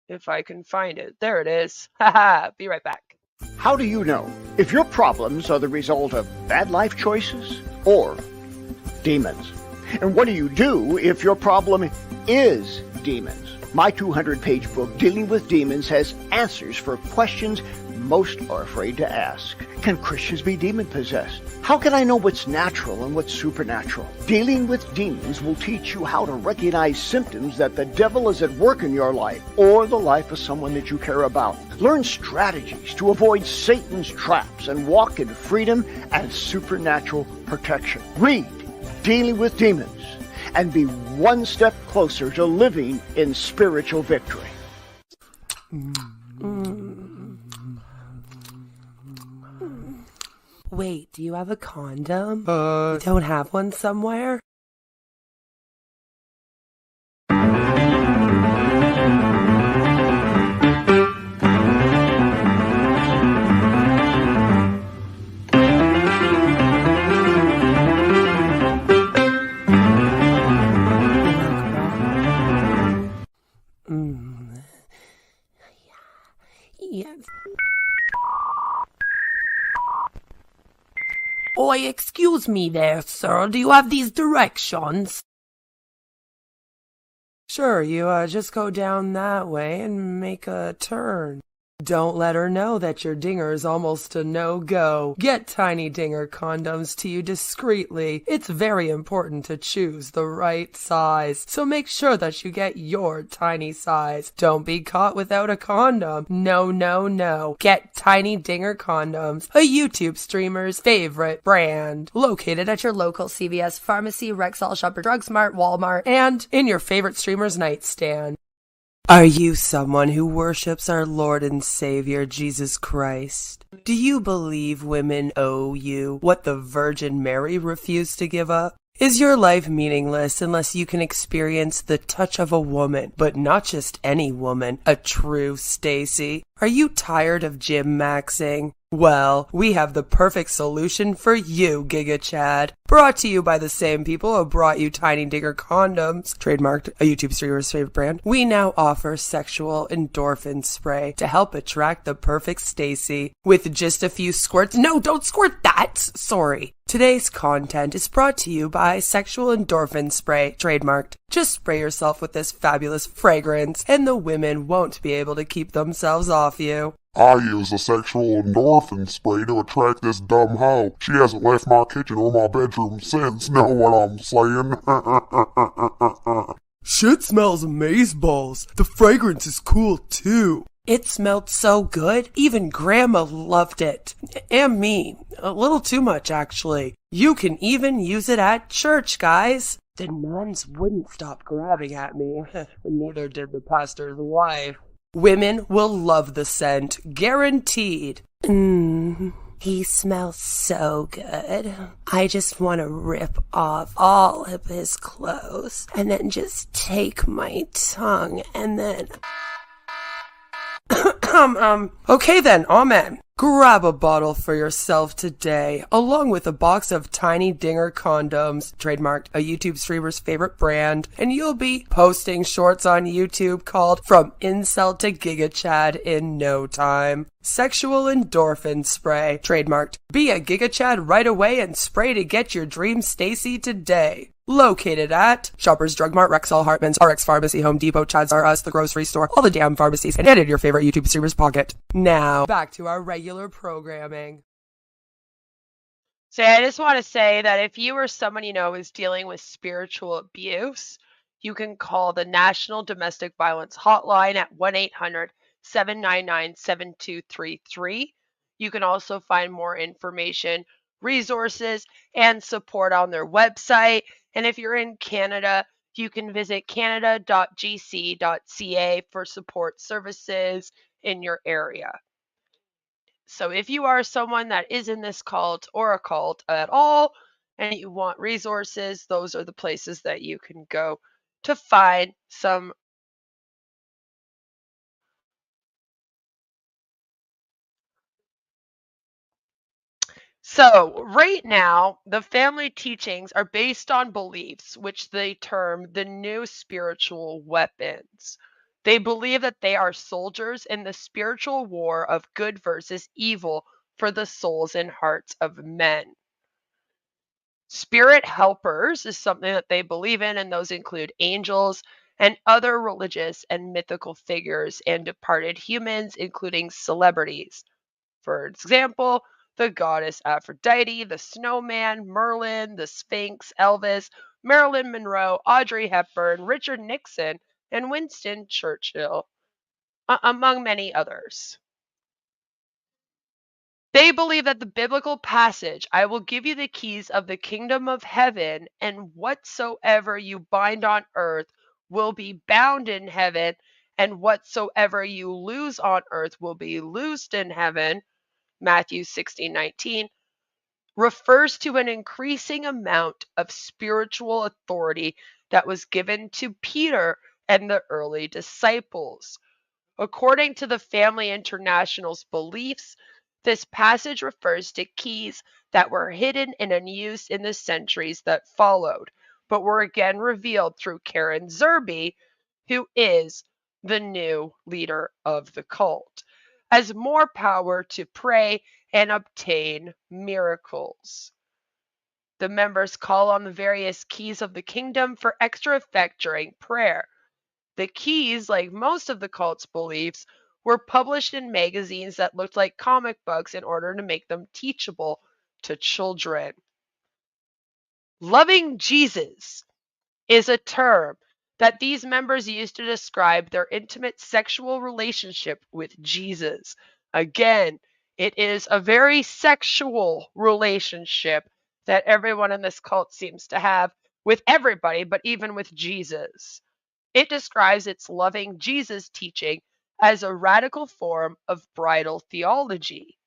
If I can find it. There it is. Haha, be right back. How do you know if your problems are the result of bad life choices or demons? And what do you do if your problem is demons? My 200-page book, Dealing with Demons, has answers for questions most are afraid to ask. Can Christians be demon-possessed? How can I know what's natural and what's supernatural? Dealing with Demons will teach you how to recognize symptoms that the devil is at work in your life or the life of someone that you care about. Learn strategies to avoid Satan's traps and walk in freedom and supernatural protection. Read Dealing with Demons and be one step closer to living in spiritual victory. Wait, do you have a condom? You don't have one somewhere? Yes. Oi, excuse me there, sir. Do you have these directions? Sure, you just go down that way and make a turn. Don't let her know that your dinger is almost a no-go. Get Tiny Dinger condoms to you discreetly. It's very important to choose the right size, so make sure that you get your tiny size. Don't be caught without a condom. No, no, no. Get Tiny Dinger condoms, a YouTube streamer's favorite brand. Located at your local CVS pharmacy, Rexall, Shopper Drug Smart, Walmart, and in your favorite streamer's nightstand. Are you someone who worships our Lord and Savior, Jesus Christ? Do you believe women owe you what the Virgin Mary refused to give up? Is your life meaningless unless you can experience the touch of a woman, but not just any woman, a true Stacy? Are you tired of gym maxing? Well, we have the perfect solution for you, Giga Chad. Brought to you by the same people who brought you Tiny Dinger condoms, trademarked, a YouTube streamer's favorite brand. We now offer sexual endorphin spray to help attract the perfect Stacy. With just a few squirts. No, don't squirt that! Sorry. Today's content is brought to you by Sexual Endorphin Spray, trademarked. Just spray yourself with this fabulous fragrance, and the women won't be able to keep themselves off you. I use a sexual endorphin spray to attract this dumb hoe. She hasn't left my kitchen or my bedroom since, know what I'm saying? Shit smells amazeballs. The fragrance is cool too. It smelled so good, even Grandma loved it. And me. A little too much, actually. You can even use it at church, guys. The nuns wouldn't stop grabbing at me. Neither did the pastor's wife. Women will love the scent, guaranteed. He smells so good. I just want to rip off all of his clothes and then just take my tongue and then... Okay then, amen. Grab a bottle for yourself today, along with a box of Tiny Dinger condoms, trademarked, a YouTube streamer's favorite brand, and you'll be posting shorts on YouTube called From Incel to Giga Chad in no time. Sexual Endorphin Spray, trademarked. Be a Giga Chad right away and spray to get your dream Stacy today. Located at Shoppers Drug Mart, Rexall, Hartman's, RX Pharmacy, Home Depot, Chad's R Us, the grocery store, all the damn pharmacies, and in your favorite YouTube streamer's pocket. Now, back to our regular programming. So I just want to say that if you or someone you know is dealing with spiritual abuse, you can call the National Domestic Violence Hotline at 1-800-799-7233. You can also find more information, resources, and support on their website. And if you're in Canada, you can visit canada.gc.ca for support services in your area. So if you are someone that is in this cult or a cult at all, and you want resources, those are the places that you can go to find some. So right now, the family teachings are based on beliefs, which they term the new spiritual weapons. They believe that they are soldiers in the spiritual war of good versus evil for the souls and hearts of men. Spirit helpers is something that they believe in, and those include angels and other religious and mythical figures and departed humans, including celebrities. For example, the goddess Aphrodite, the snowman, Merlin, the Sphinx, Elvis, Marilyn Monroe, Audrey Hepburn, Richard Nixon, and Winston Churchill, among many others. They believe that the biblical passage, I will give you the keys of the kingdom of heaven, and whatsoever you bind on earth will be bound in heaven, and whatsoever you loose on earth will be loosed in heaven, Matthew 16:19, refers to an increasing amount of spiritual authority that was given to Peter and the early disciples. According to the Family International's beliefs, this passage refers to keys that were hidden and unused in the centuries that followed, but were again revealed through Karen Zerby, who is the new leader of the cult, as more power to pray and obtain miracles. The members call on the various keys of the kingdom for extra effect during prayer. The keys, like most of the cult's beliefs, were published in magazines that looked like comic books in order to make them teachable to children. Loving Jesus is a term that these members use to describe their intimate sexual relationship with Jesus. Again, it is a very sexual relationship that everyone in this cult seems to have with everybody, but even with Jesus. It describes its loving Jesus teaching as a radical form of bridal theology.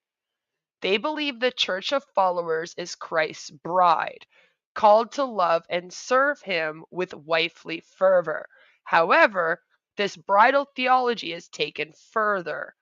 They believe the church of followers is Christ's bride, called to love and serve him with wifely fervor. However, this bridal theology is taken further,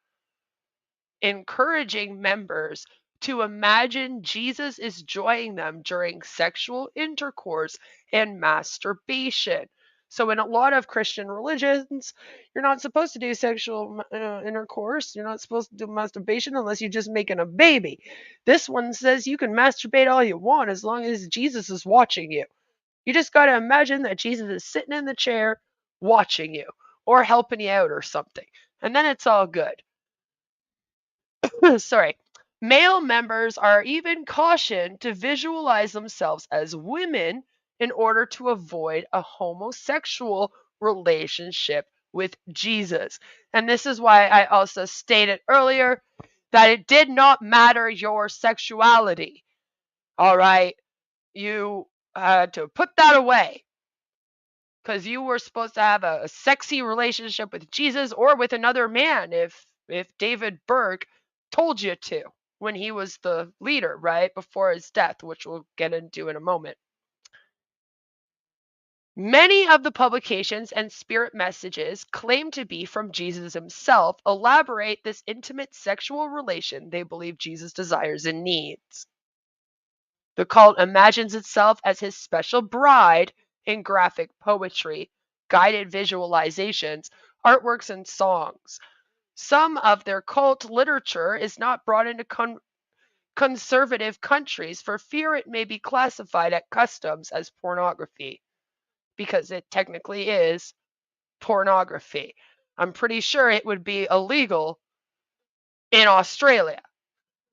encouraging members to imagine Jesus is joining them during sexual intercourse and masturbation. So in a lot of Christian religions, you're not supposed to do sexual intercourse. You're not supposed to do masturbation unless you're just making a baby. This one says you can masturbate all you want as long as Jesus is watching you. You just got to imagine that Jesus is sitting in the chair watching you or helping you out or something. And then it's all good. Sorry. Male members are even cautioned to visualize themselves as women in order to avoid a homosexual relationship with Jesus. And this is why I also stated earlier that it did not matter your sexuality. All right. You had to put that away because you were supposed to have a sexy relationship with Jesus or with another man if David Berg told you to when he was the leader, right, before his death, which we'll get into in a moment. Many of the publications and spirit messages claimed to be from Jesus himself elaborate this intimate sexual relation they believe Jesus desires and needs. The cult imagines itself as his special bride in graphic poetry, guided visualizations, artworks, and songs. Some of their cult literature is not brought into conservative countries for fear it may be classified at customs as pornography, because it technically is pornography. I'm pretty sure it would be illegal in Australia.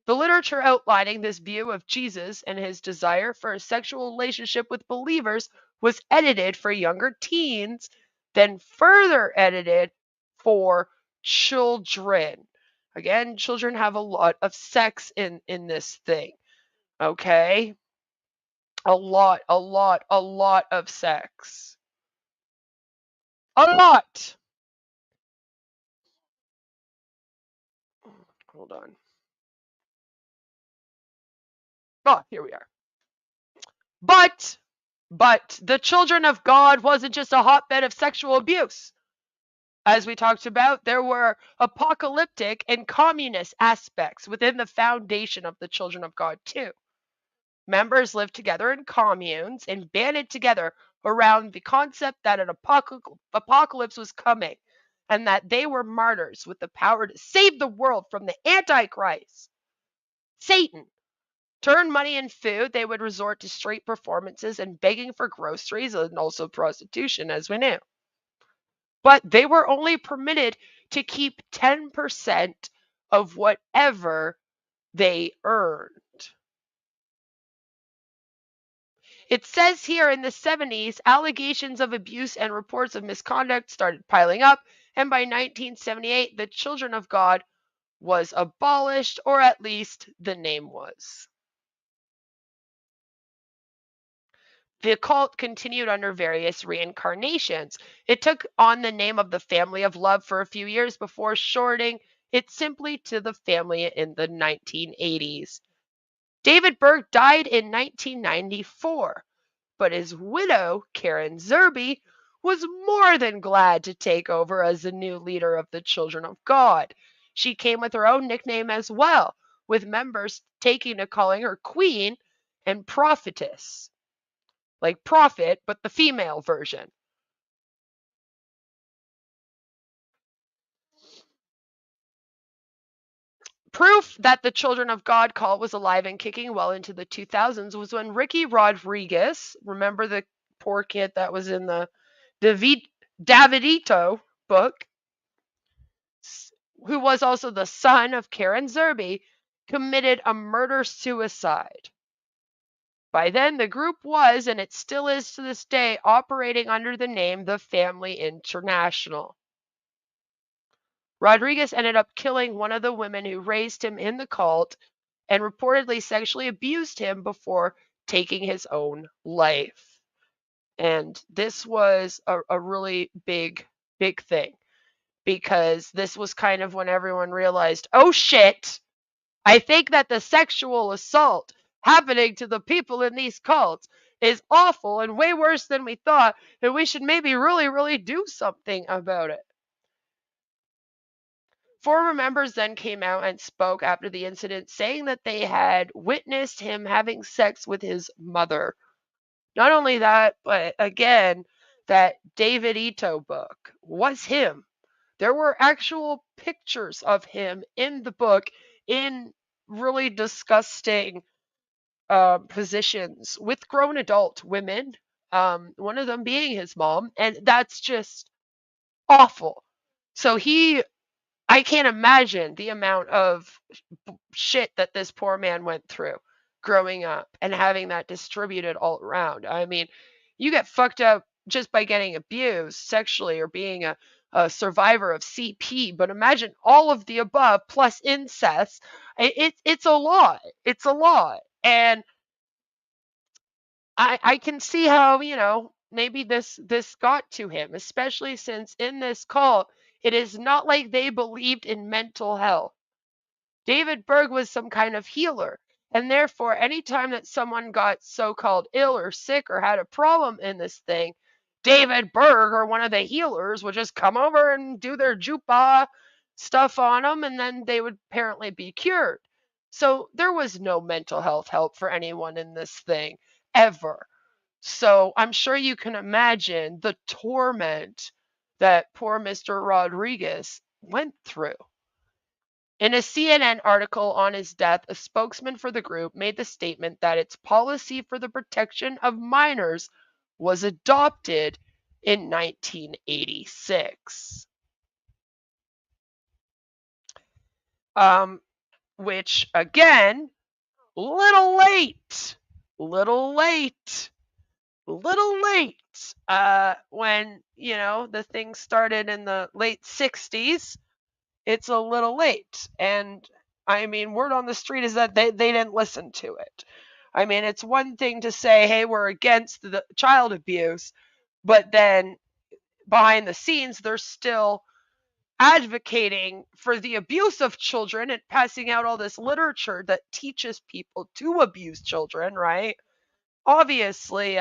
The literature outlining this view of Jesus and his desire for a sexual relationship with believers was edited for younger teens, then further edited for children. Again, children have a lot of sex in this thing. Okay? A lot of sex. A lot. Hold on. Oh, here we are. But the children of God wasn't just a hotbed of sexual abuse. As we talked about, there were apocalyptic and communist aspects within the foundation of the children of God too. Members lived together in communes and banded together around the concept that an apocalypse was coming and that they were martyrs with the power to save the world from the Antichrist, Satan. To earn money and food, they would resort to street performances and begging for groceries and also prostitution, as we knew. But they were only permitted to keep 10% of whatever they earned. It says here in the 70s, allegations of abuse and reports of misconduct started piling up, and by 1978, the Children of God was abolished, or at least the name was. The cult continued under various reincarnations. It took on the name of the Family of Love for a few years before shortening it simply to the family in the 1980s. David Berg died in 1994, but his widow, Karen Zerby, was more than glad to take over as the new leader of the Children of God. She came with her own nickname as well, with members taking to calling her Queen and Prophetess. Like prophet, but the female version. Proof that the Children of God cult was alive and kicking well into the 2000s was when Ricky Rodriguez, remember the poor kid that was in the Davidito book, who was also the son of Karen Zerby, committed a murder-suicide. By then, the group was, and it still is to this day, operating under the name The Family International. Rodriguez ended up killing one of the women who raised him in the cult and reportedly sexually abused him before taking his own life. And this was a really big thing, because this was kind of when everyone realized, oh shit, I think that the sexual assault happening to the people in these cults is awful and way worse than we thought, and we should maybe really do something about it. Former members then came out and spoke after the incident, saying that they had witnessed him having sex with his mother. Not only that, but again, that David Ito book was him. There were actual pictures of him in the book in really disgusting positions with grown adult women, one of them being his mom, and that's just awful. So I can't imagine the amount of shit that this poor man went through growing up and having that distributed all around. I mean, you get fucked up just by getting abused sexually or being a survivor of CP, but imagine all of the above plus incest. It's a lot. It's a lot. And I can see how, maybe this got to him, especially since in this cult, it is not like they believed in mental health. David Berg was some kind of healer, and therefore, anytime that someone got so-called ill or sick or had a problem in this thing, David Berg or one of the healers would just come over and do their jupa stuff on them, and then they would apparently be cured. So there was no mental health help for anyone in this thing, ever. So I'm sure you can imagine the torment that poor Mr. Rodriguez went through. In a CNN article on his death, a spokesman for the group made the statement that its policy for the protection of minors was adopted in 1986. Which, again, little late. When, the thing started in the late 60s, it's a little late. And I mean, word on the street is that they didn't listen to it. I mean, it's one thing to say, hey, we're against the child abuse, but then behind the scenes, they're still advocating for the abuse of children and passing out all this literature that teaches people to abuse children, right? Obviously,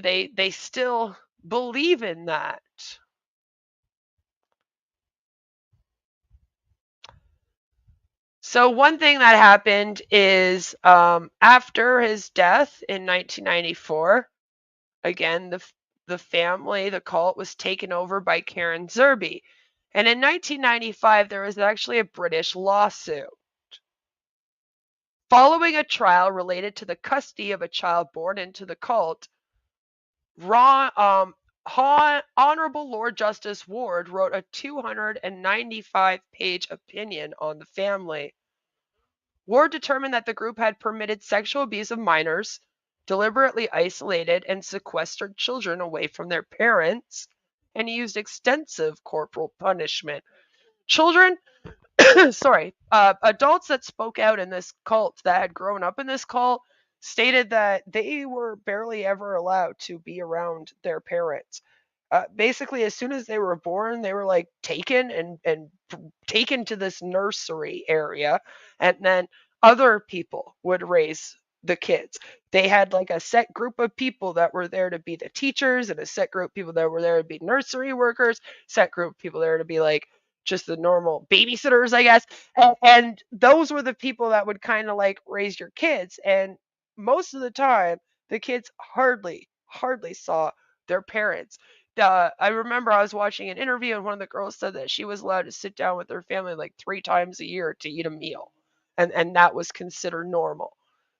they still believe in that. So one thing that happened is after his death in 1994, again, the family, the cult, was taken over by Karen Zerby. And in 1995, there was actually a British lawsuit. Following a trial related to the custody of a child born into the cult, Honorable Lord Justice Ward wrote a 295-page opinion on the family. Ward determined that the group had permitted sexual abuse of minors, deliberately isolated and sequestered children away from their parents, and used extensive corporal punishment. Children, adults that spoke out in this cult, that had grown up in this cult, stated that they were barely ever allowed to be around their parents. Basically, as soon as they were born, they were like taken and taken to this nursery area, and then other people would raise the kids. They had like a set group of people that were there to be the teachers, and a set group of people that were there to be nursery workers, set group of people there to be like just the normal babysitters, I guess. And those were the people that would kind of like raise your kids. And most of the time, the kids hardly saw their parents. I remember I was watching an interview, and one of the girls said that she was allowed to sit down with her family like 3 times a year to eat a meal, and that was considered normal.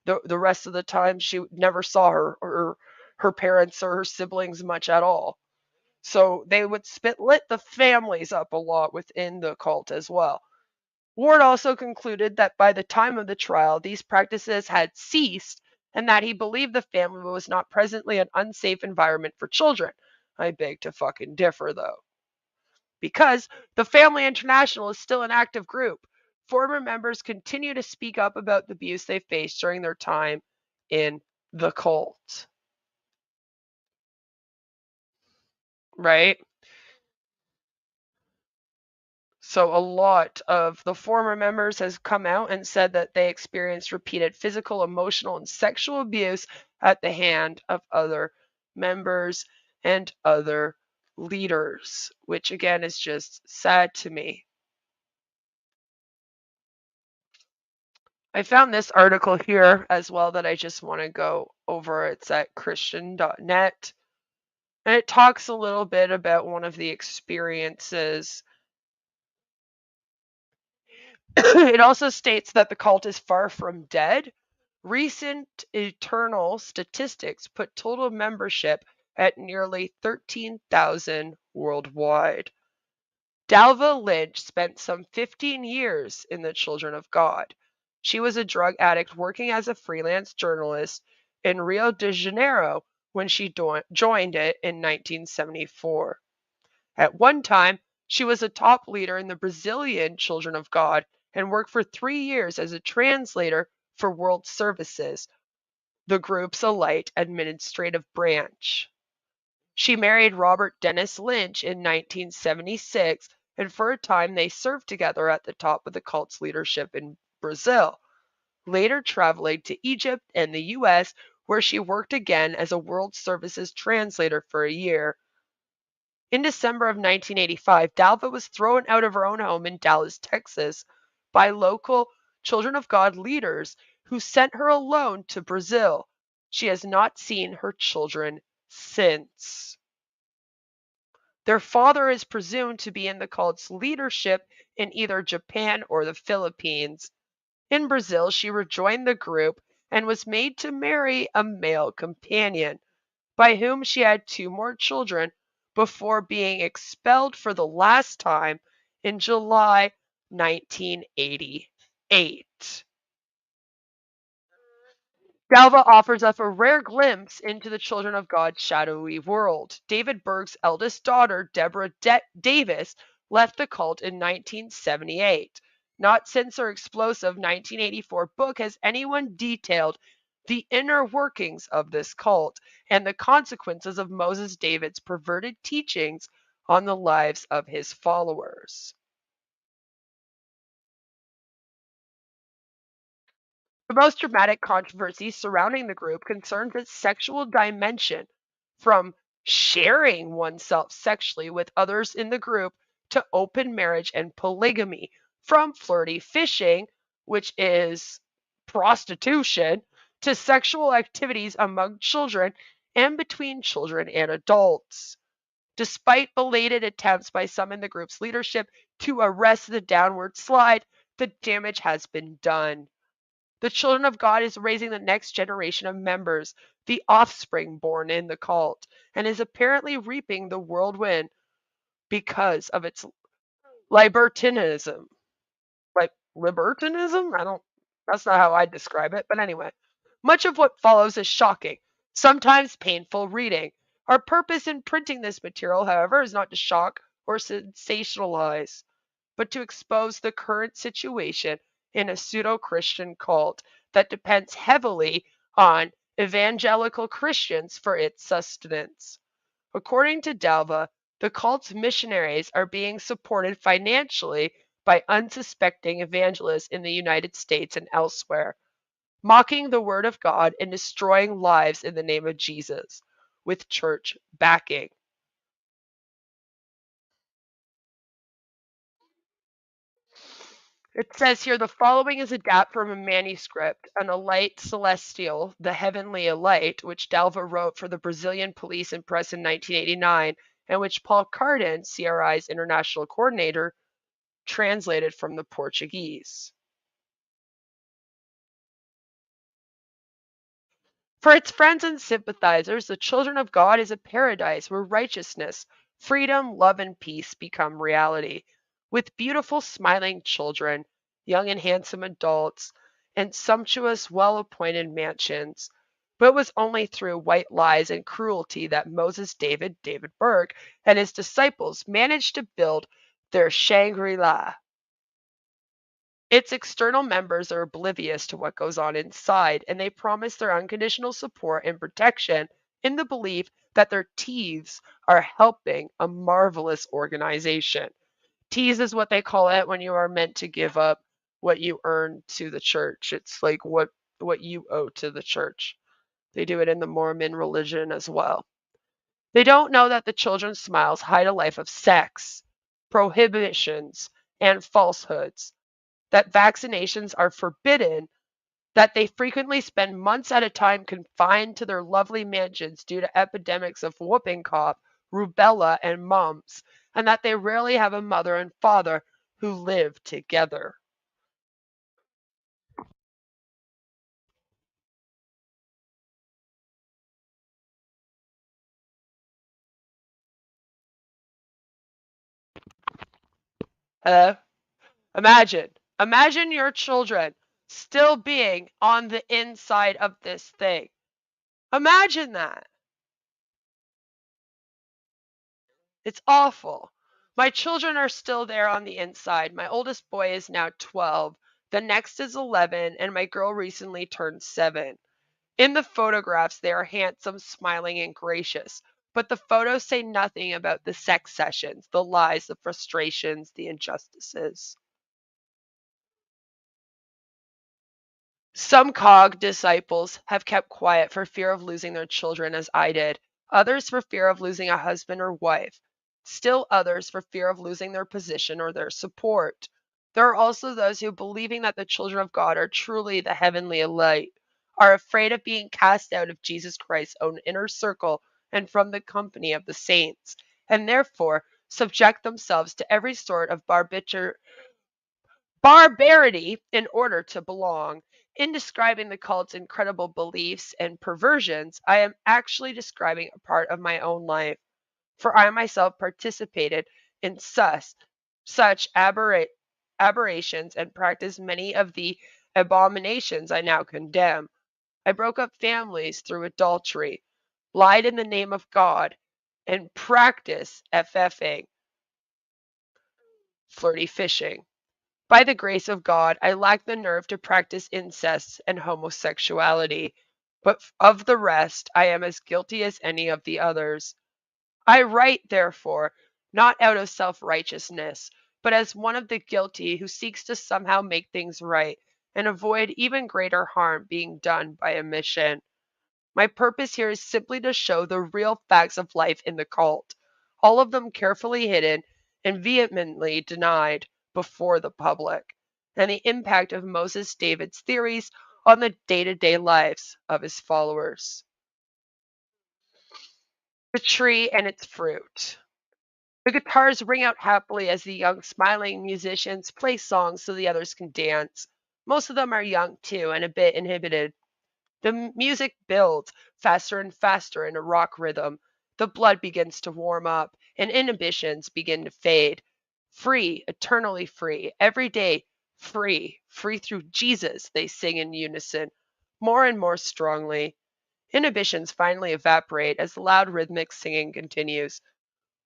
The rest of the time, she never saw her parents or her siblings much at all. So they would split the families up a lot within the cult as well. Ward also concluded that by the time of the trial, these practices had ceased, and that he believed the family was not presently an unsafe environment for children. I beg to fucking differ, though. Because the Family International is still an active group. Former members continue to speak up about the abuse they faced during their time in the cult. Right? So a lot of the former members has come out and said that they experienced repeated physical, emotional, and sexual abuse at the hand of other members and other leaders, which again is just sad to me. I found this article here as well that I just want to go over. It's at Christian.net. And it talks a little bit about one of the experiences. It also states that the cult is far from dead. Recent internal statistics put total membership at nearly 13,000 worldwide. Dalva Lynch spent some 15 years in the Children of God. She was a drug addict working as a freelance journalist in Rio de Janeiro when she joined it in 1974. At one time, she was a top leader in the Brazilian Children of God and worked for 3 years as a translator for World Services, the group's elite administrative branch. She married Robert Dennis Lynch in 1976, and for a time they served together at the top of the cult's leadership in Brazil, later traveling to Egypt and the US, where she worked again as a World Services translator for a year. In December of 1985, Dalva was thrown out of her own home in Dallas, Texas, by local Children of God leaders who sent her alone to Brazil. She has not seen her children since. Their father is presumed to be in the cult's leadership in either Japan or the Philippines. In Brazil, she rejoined the group and was made to marry a male companion, by whom she had 2 more children before being expelled for the last time in July 1988. Dalva offers us a rare glimpse into the Children of God's shadowy world. David Berg's eldest daughter, Deborah Davis, left the cult in 1978. Not since her explosive 1984 book has anyone detailed the inner workings of this cult and the consequences of Moses David's perverted teachings on the lives of his followers. The most dramatic controversy surrounding the group concerns its sexual dimension, from sharing oneself sexually with others in the group to open marriage and polygamy, from flirty fishing, which is prostitution, to sexual activities among children and between children and adults. Despite belated attempts by some in the group's leadership to arrest the downward slide, the damage has been done. The Children of God is raising the next generation of members, the offspring born in the cult, and is apparently reaping the whirlwind because of its libertinism. Like libertinism? That's not how I'd describe it, but anyway. Much of what follows is shocking, sometimes painful reading. Our purpose in printing this material, however, is not to shock or sensationalize, but to expose the current situation in a pseudo-Christian cult that depends heavily on evangelical Christians for its sustenance. According to Dalva, the cult's missionaries are being supported financially by unsuspecting evangelists in the United States and elsewhere, mocking the Word of God and destroying lives in the name of Jesus, with church backing. It says here the following is adapt from a manuscript, an Elite Celestial, the Heavenly Elite, which Dalva wrote for the Brazilian Police and Press in 1989, and which Paul Carden, CRI's international coordinator, translated from the Portuguese. For its friends and sympathizers, the Children of God is a paradise where righteousness, freedom, love, and peace become reality, with beautiful, smiling children, young and handsome adults, and sumptuous, well-appointed mansions. But it was only through white lies and cruelty that Moses David Berg, and his disciples managed to build their Shangri-La. Its external members are oblivious to what goes on inside, and they promise their unconditional support and protection in the belief that their teas are helping a marvelous organization. Teas is what they call it when you are meant to give up what you earn to the church. It's like what you owe to the church. They do it in the Mormon religion as well. They don't know that the children's smiles hide a life of sex, prohibitions, and falsehoods, that vaccinations are forbidden, that they frequently spend months at a time confined to their lovely mansions due to epidemics of whooping cough, rubella, and mumps, and that they rarely have a mother and father who live together. Imagine your children still being on the inside of this thing. Imagine that. It's awful. My children are still there on the inside. My oldest boy is now 12. The next is 11, and my girl recently turned 7. In the photographs, they are handsome, smiling, and gracious. But the photos say nothing about the sex sessions, the lies, the frustrations, the injustices. Some COG disciples have kept quiet for fear of losing their children, as I did. Others for fear of losing a husband or wife. Still others for fear of losing their position or their support. There are also those who, believing that the children of God are truly the heavenly elite, are afraid of being cast out of Jesus Christ's own inner circle and from the company of the saints, and therefore subject themselves to every sort of barbarity in order to belong. In describing the cult's incredible beliefs and perversions, I am actually describing a part of my own life, for I myself participated in such aberrations and practiced many of the abominations I now condemn. I broke up families through adultery, lied in the name of God, and practiced FFing. flirty fishing. By the grace of God, I lack the nerve to practice incest and homosexuality, but of the rest I am as guilty as any of the others. I write, therefore, not out of self-righteousness, but as one of the guilty who seeks to somehow make things right and avoid even greater harm being done by omission. My purpose here is simply to show the real facts of life in the cult, all of them carefully hidden and vehemently denied before the public, and the impact of Moses David's theories on the day-to-day lives of his followers. The tree and its fruit. The guitars ring out happily as the young, smiling musicians play songs so the others can dance. Most of them are young, too, and a bit inhibited. The music builds faster and faster in a rock rhythm. The blood begins to warm up, and inhibitions begin to fade. Free, eternally free, every day free, free through Jesus, they sing in unison, more and more strongly. Inhibitions finally evaporate as the loud rhythmic singing continues.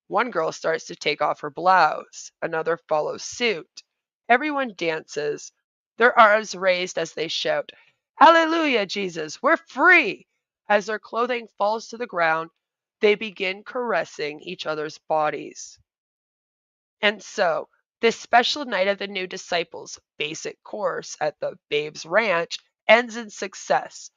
One girl starts to take off her blouse. Another follows suit. Everyone dances, their arms raised as they shout, "Hallelujah, Jesus, we're free!" As their clothing falls to the ground, they begin caressing each other's bodies. And so, this special night of the new disciples' basic course at the Babes Ranch ends in success.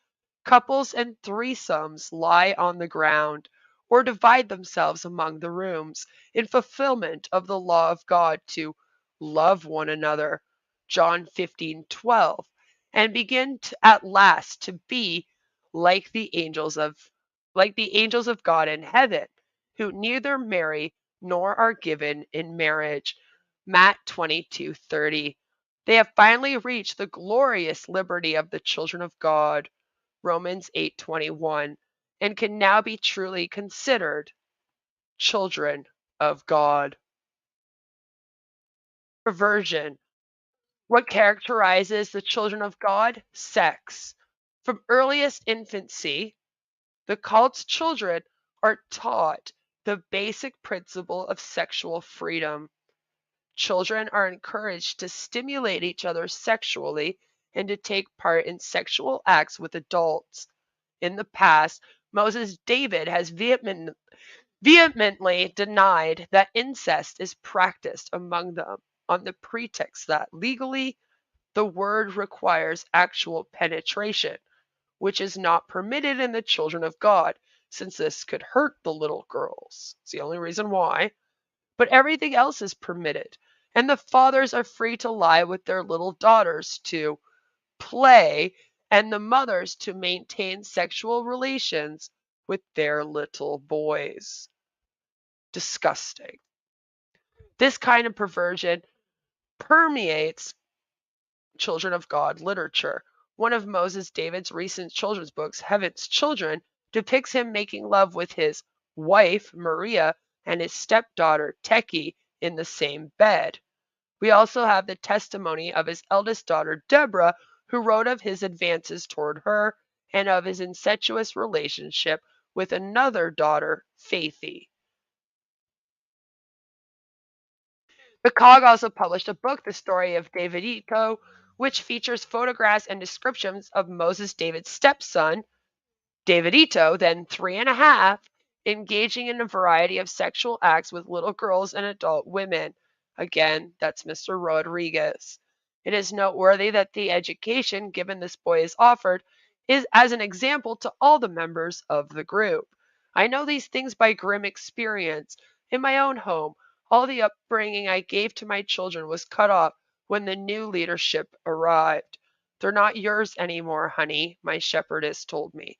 Couples and threesomes lie on the ground or divide themselves among the rooms in fulfillment of the law of God to love one another, John 15:12, and begin at last to be like the angels of God in heaven, who neither marry nor are given in marriage, Matt 22:30. They have finally reached the glorious liberty of the children of God, Romans 8:21, and can now be truly considered children of God. Perversion. What characterizes the children of God? Sex. From earliest infancy, the cult's children are taught the basic principle of sexual freedom. Children are encouraged to stimulate each other sexually and to take part in sexual acts with adults. In the past, Moses David has vehemently denied that incest is practiced among them on the pretext that legally the word requires actual penetration, which is not permitted in the children of God, since this could hurt the little girls. It's the only reason why. But everything else is permitted, and the fathers are free to lie with their little daughters to play, and the mothers to maintain sexual relations with their little boys. Disgusting. This kind of perversion permeates Children of God literature. One of Moses David's recent children's books, Heaven's Children, depicts him making love with his wife, Maria, and his stepdaughter, Teki, in the same bed. We also have the testimony of his eldest daughter, Deborah, who wrote of his advances toward her and of his incestuous relationship with another daughter, Faithy. The COG also published a book, The Story of Davidito, which features photographs and descriptions of Moses David's stepson, Davidito, then 3.5, engaging in a variety of sexual acts with little girls and adult women. Again, that's Mr. Rodriguez. It is noteworthy that the education given this boy is offered is as an example to all the members of the group. I know these things by grim experience. In my own home, all the upbringing I gave to my children was cut off when the new leadership arrived. "They're not yours anymore, honey," my shepherdess told me.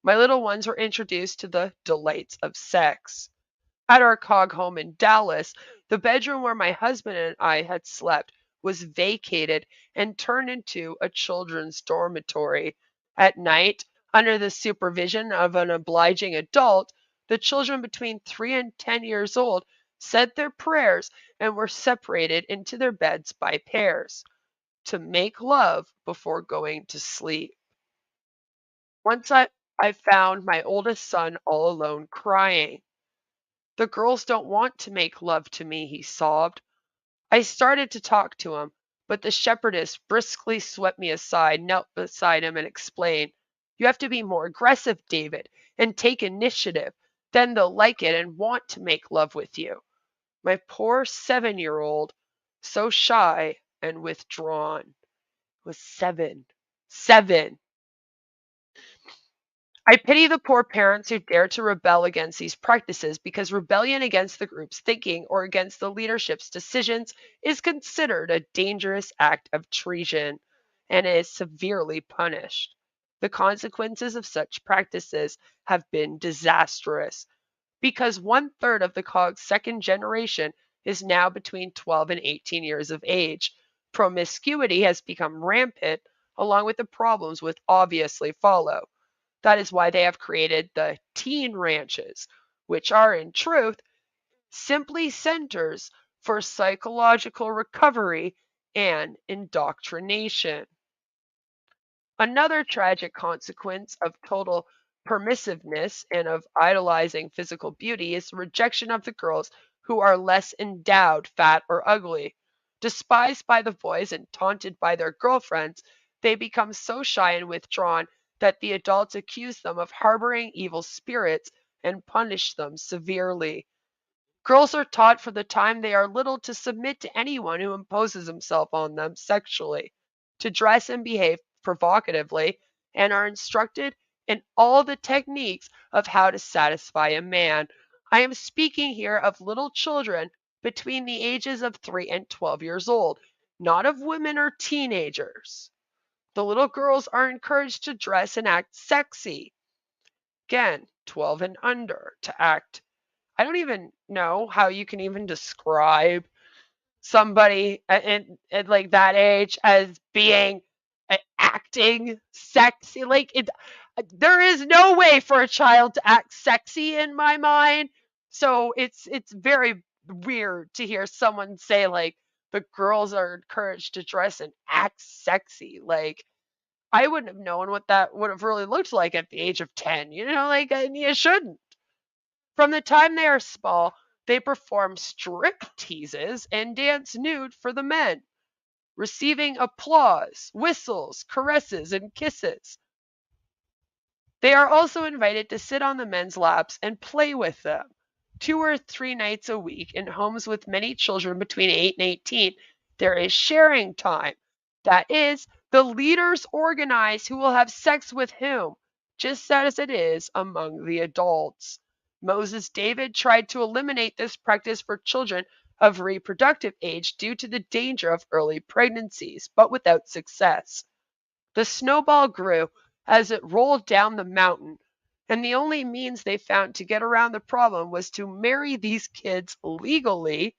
My little ones were introduced to the delights of sex. At our COG home in Dallas, the bedroom where my husband and I had slept was vacated and turned into a children's dormitory. At night, under the supervision of an obliging adult, the children between 3 and 10 years old said their prayers and were separated into their beds by pairs to make love before going to sleep. Once I found my oldest son all alone crying. "The girls don't want to make love to me," he sobbed. I started to talk to him, but the shepherdess briskly swept me aside, knelt beside him, and explained, "You have to be more aggressive, David, and take initiative. Then they'll like it and want to make love with you." My poor 7-year-old, so shy and withdrawn, was 7. 7. I pity the poor parents who dare to rebel against these practices because rebellion against the group's thinking or against the leadership's decisions is considered a dangerous act of treason and is severely punished. The consequences of such practices have been disastrous because 1/3 of the COG's second generation is now between 12 and 18 years of age. Promiscuity has become rampant, along with the problems which obviously follow. That is why they have created the teen ranches, which are, in truth, simply centers for psychological recovery and indoctrination. Another tragic consequence of total permissiveness and of idolizing physical beauty is the rejection of the girls who are less endowed, fat, or ugly. Despised by the boys and taunted by their girlfriends, they become so shy and withdrawn that the adults accuse them of harboring evil spirits and punish them severely. Girls are taught from the time they are little to submit to anyone who imposes himself on them sexually, to dress and behave provocatively, and are instructed in all the techniques of how to satisfy a man. I am speaking here of little children between the ages of 3 and 12 years old, not of women or teenagers. The little girls are encouraged to dress and act sexy. Again, 12 and under, to act. I don't even know how you can even describe somebody at like that age as being acting sexy. Like there is no way for a child to act sexy in my mind. So it's very weird to hear someone say like the girls are encouraged to dress and act sexy. Like I wouldn't have known what that would have really looked like at the age of 10. Like you shouldn't. From the time they are small, they perform stripteases and dance nude for the men, receiving applause, whistles, caresses, and kisses. They are also invited to sit on the men's laps and play with them. 2 or 3 nights a week in homes with many children between 8 and 18, there is sharing time. That is, the leaders organize who will have sex with whom, just as it is among the adults. Moses David tried to eliminate this practice for children of reproductive age due to the danger of early pregnancies, but without success. The snowball grew as it rolled down the mountain, and the only means they found to get around the problem was to marry these kids legally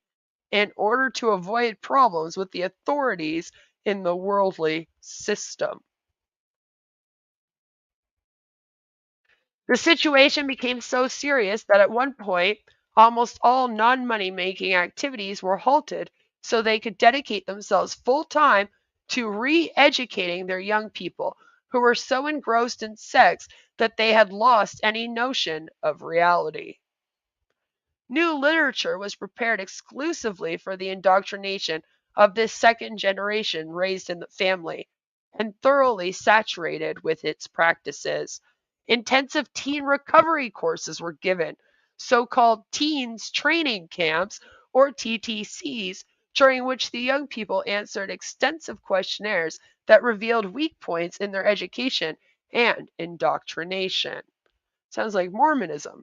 in order to avoid problems with the authorities in the worldly system. The situation became so serious that at one point, almost all non-money making activities were halted so they could dedicate themselves full time to re-educating their young people who were so engrossed in sex that they had lost any notion of reality. New literature was prepared exclusively for the indoctrination of this second generation raised in the family and thoroughly saturated with its practices. Intensive teen recovery courses were given, so-called teens training camps or TTCs, during which the young people answered extensive questionnaires that revealed weak points in their education and indoctrination. Sounds like Mormonism.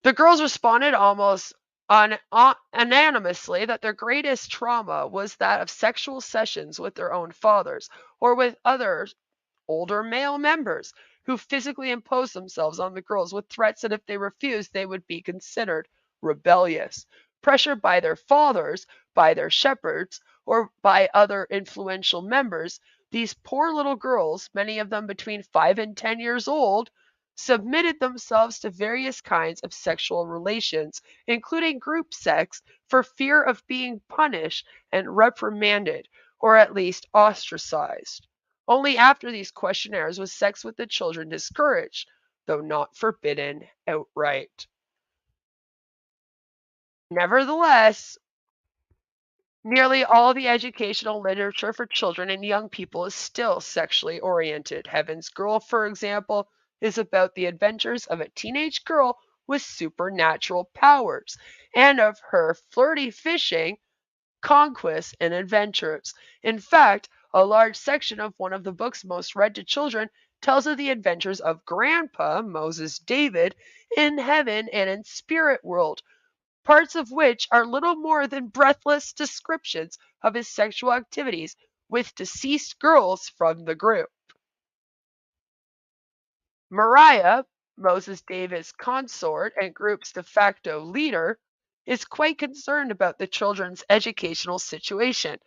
The girls responded almost unanimously that their greatest trauma was that of sexual sessions with their own fathers or with other older male members who physically imposed themselves on the girls with threats that if they refused, they would be considered rebellious. Pressured by their fathers, by their shepherds, or by other influential members, these poor little girls, many of them between 5 and 10 years old, submitted themselves to various kinds of sexual relations, including group sex, for fear of being punished and reprimanded, or at least ostracized. Only after these questionnaires was sex with the children discouraged, though not forbidden outright. Nevertheless, nearly all the educational literature for children and young people is still sexually oriented. Heaven's Girl, for example, is about the adventures of a teenage girl with supernatural powers and of her flirty fishing, conquests, and adventures. In fact, a large section of one of the books most read to children tells of the adventures of Grandpa, Moses David, in heaven and in spirit world, parts of which are little more than breathless descriptions of his sexual activities with deceased girls from the group. Mariah, Moses David's consort and group's de facto leader, is quite concerned about the children's educational situation,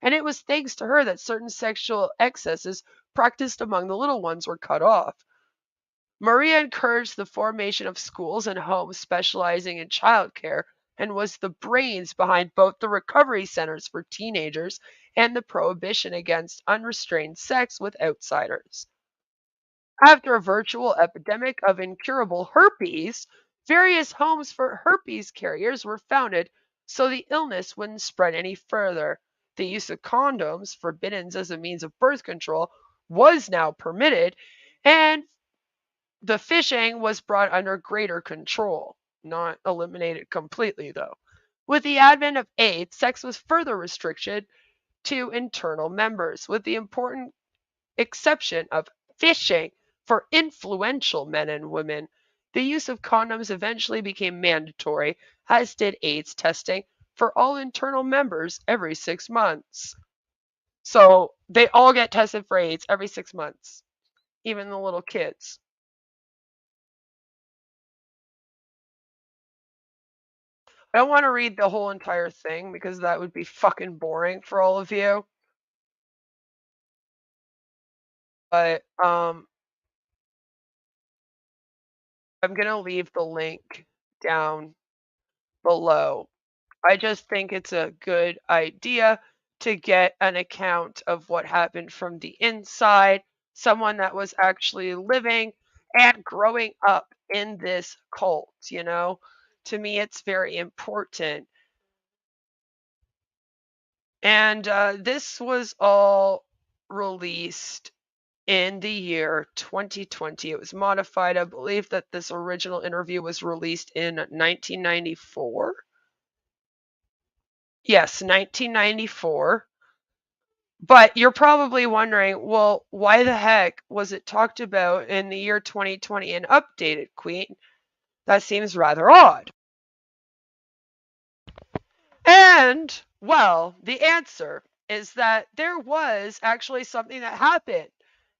and it was thanks to her that certain sexual excesses practiced among the little ones were cut off. Maria encouraged the formation of schools and homes specializing in childcare and was the brains behind both the recovery centers for teenagers and the prohibition against unrestrained sex with outsiders. After a virtual epidemic of incurable herpes, various homes for herpes carriers were founded so the illness wouldn't spread any further. The use of condoms, forbidden as a means of birth control, was now permitted, and the fishing was brought under greater control, not eliminated completely though. With the advent of AIDS, sex was further restricted to internal members, with the important exception of fishing for influential men and women. The use of condoms eventually became mandatory, as did AIDS testing for all internal members every 6 months. So they all get tested for AIDS every 6 months, even the little kids. I don't want to read the whole entire thing because that would be fucking boring for all of you. But I'm going to leave the link down below. I just think it's a good idea to get an account of what happened from the inside, someone that was actually living and growing up in this cult, you know? To me, it's very important. And this was all released in the year 2020. It was modified. I believe that this original interview was released in 1994. Yes, 1994. But you're probably wondering, well, why the heck was it talked about in the year 2020 and updated, Queen? That seems rather odd. And, well, the answer is that there was actually something that happened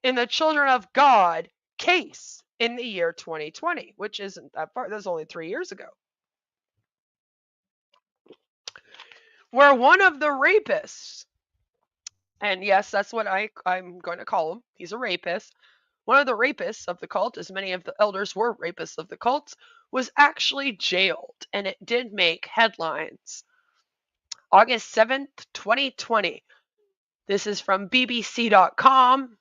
in the Children of God case in the year 2020, which isn't that far. That was only 3 years ago. Where one of the rapists, and yes, that's what I'm going to call him, he's a rapist. One of the rapists of the cult, as many of the elders were rapists of the cult, was actually jailed, and it did make headlines. August 7th, 2020. This is from bbc.com.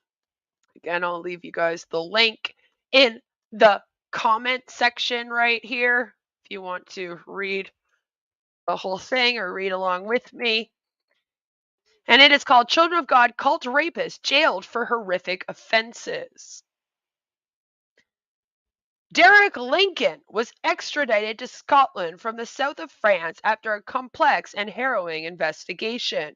Again, I'll leave you guys the link in the comment section right here if you want to read the whole thing or read along with me. And it is called Children of God Cult Rapist Jailed for Horrific Offenses. Derek Lincoln was extradited to Scotland from the south of France after a complex and harrowing investigation.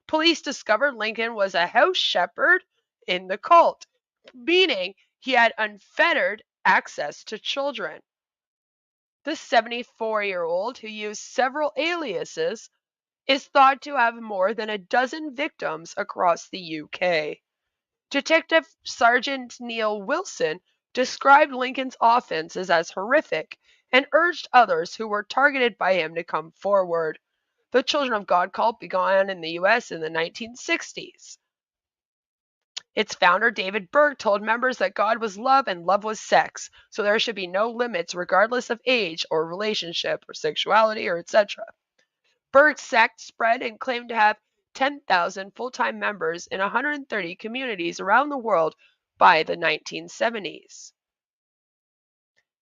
Police discovered Lincoln was a house shepherd in the cult, meaning he had unfettered access to children. The 74-year-old, who used several aliases, is thought to have more than a dozen victims across the UK. Detective Sergeant Neil Wilson described Lincoln's offenses as horrific and urged others who were targeted by him to come forward. The Children of God cult began in the U.S. in the 1960s. Its founder, David Berg, told members that God was love and love was sex, so there should be no limits regardless of age or relationship or sexuality or etc. Berg's sect spread and claimed to have 10,000 full-time members in 130 communities around the world by the 1970s.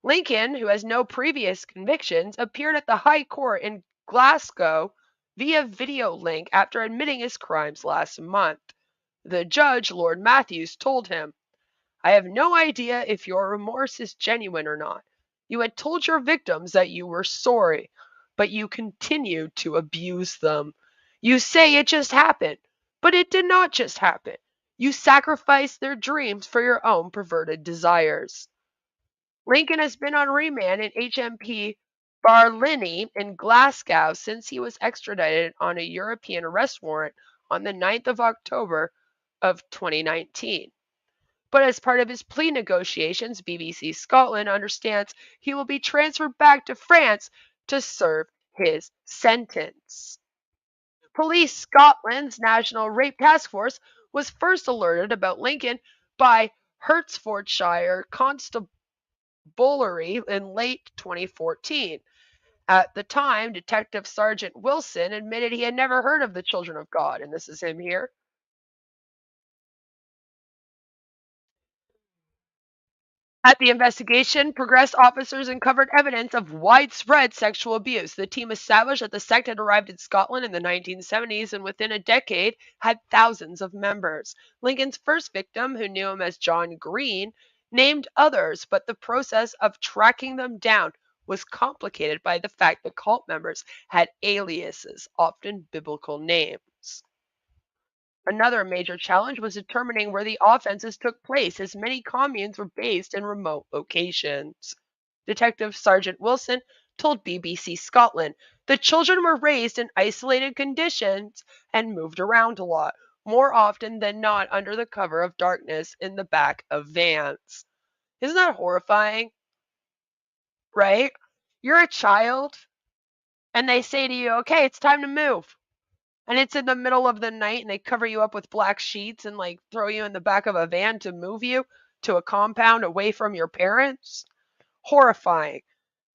Lincoln, who has no previous convictions, appeared at the High Court in Glasgow via video link after admitting his crimes last month. The judge, Lord Matthews, told him, "I have no idea if your remorse is genuine or not. You had told your victims that you were sorry, but you continued to abuse them. You say it just happened, but it did not just happen. You sacrificed their dreams for your own perverted desires." Lincoln has been on remand in HMP Barlinnie in Glasgow since he was extradited on a European arrest warrant on the 9th of October of 2019. But as part of his plea negotiations, BBC Scotland understands he will be transferred back to France to serve his sentence. Police Scotland's National Rape Task Force was first alerted about Lincoln by Hertfordshire Constabulary in late 2014. At the time, Detective Sergeant Wilson admitted he had never heard of the Children of God, and this is him here. At the investigation, progressed officers uncovered evidence of widespread sexual abuse. The team established that the sect had arrived in Scotland in the 1970s and within a decade had thousands of members. Lincoln's first victim, who knew him as John Green, named others, but the process of tracking them down was complicated by the fact that cult members had aliases, often biblical names. Another major challenge was determining where the offenses took place, as many communes were based in remote locations. Detective Sergeant Wilson told BBC Scotland the children were raised in isolated conditions and moved around a lot, more often than not under the cover of darkness in the back of vans. Isn't that horrifying? Right? You're a child, and they say to you, okay, it's time to move. And it's in the middle of the night and they cover you up with black sheets and like throw you in the back of a van to move you to a compound away from your parents. Horrifying.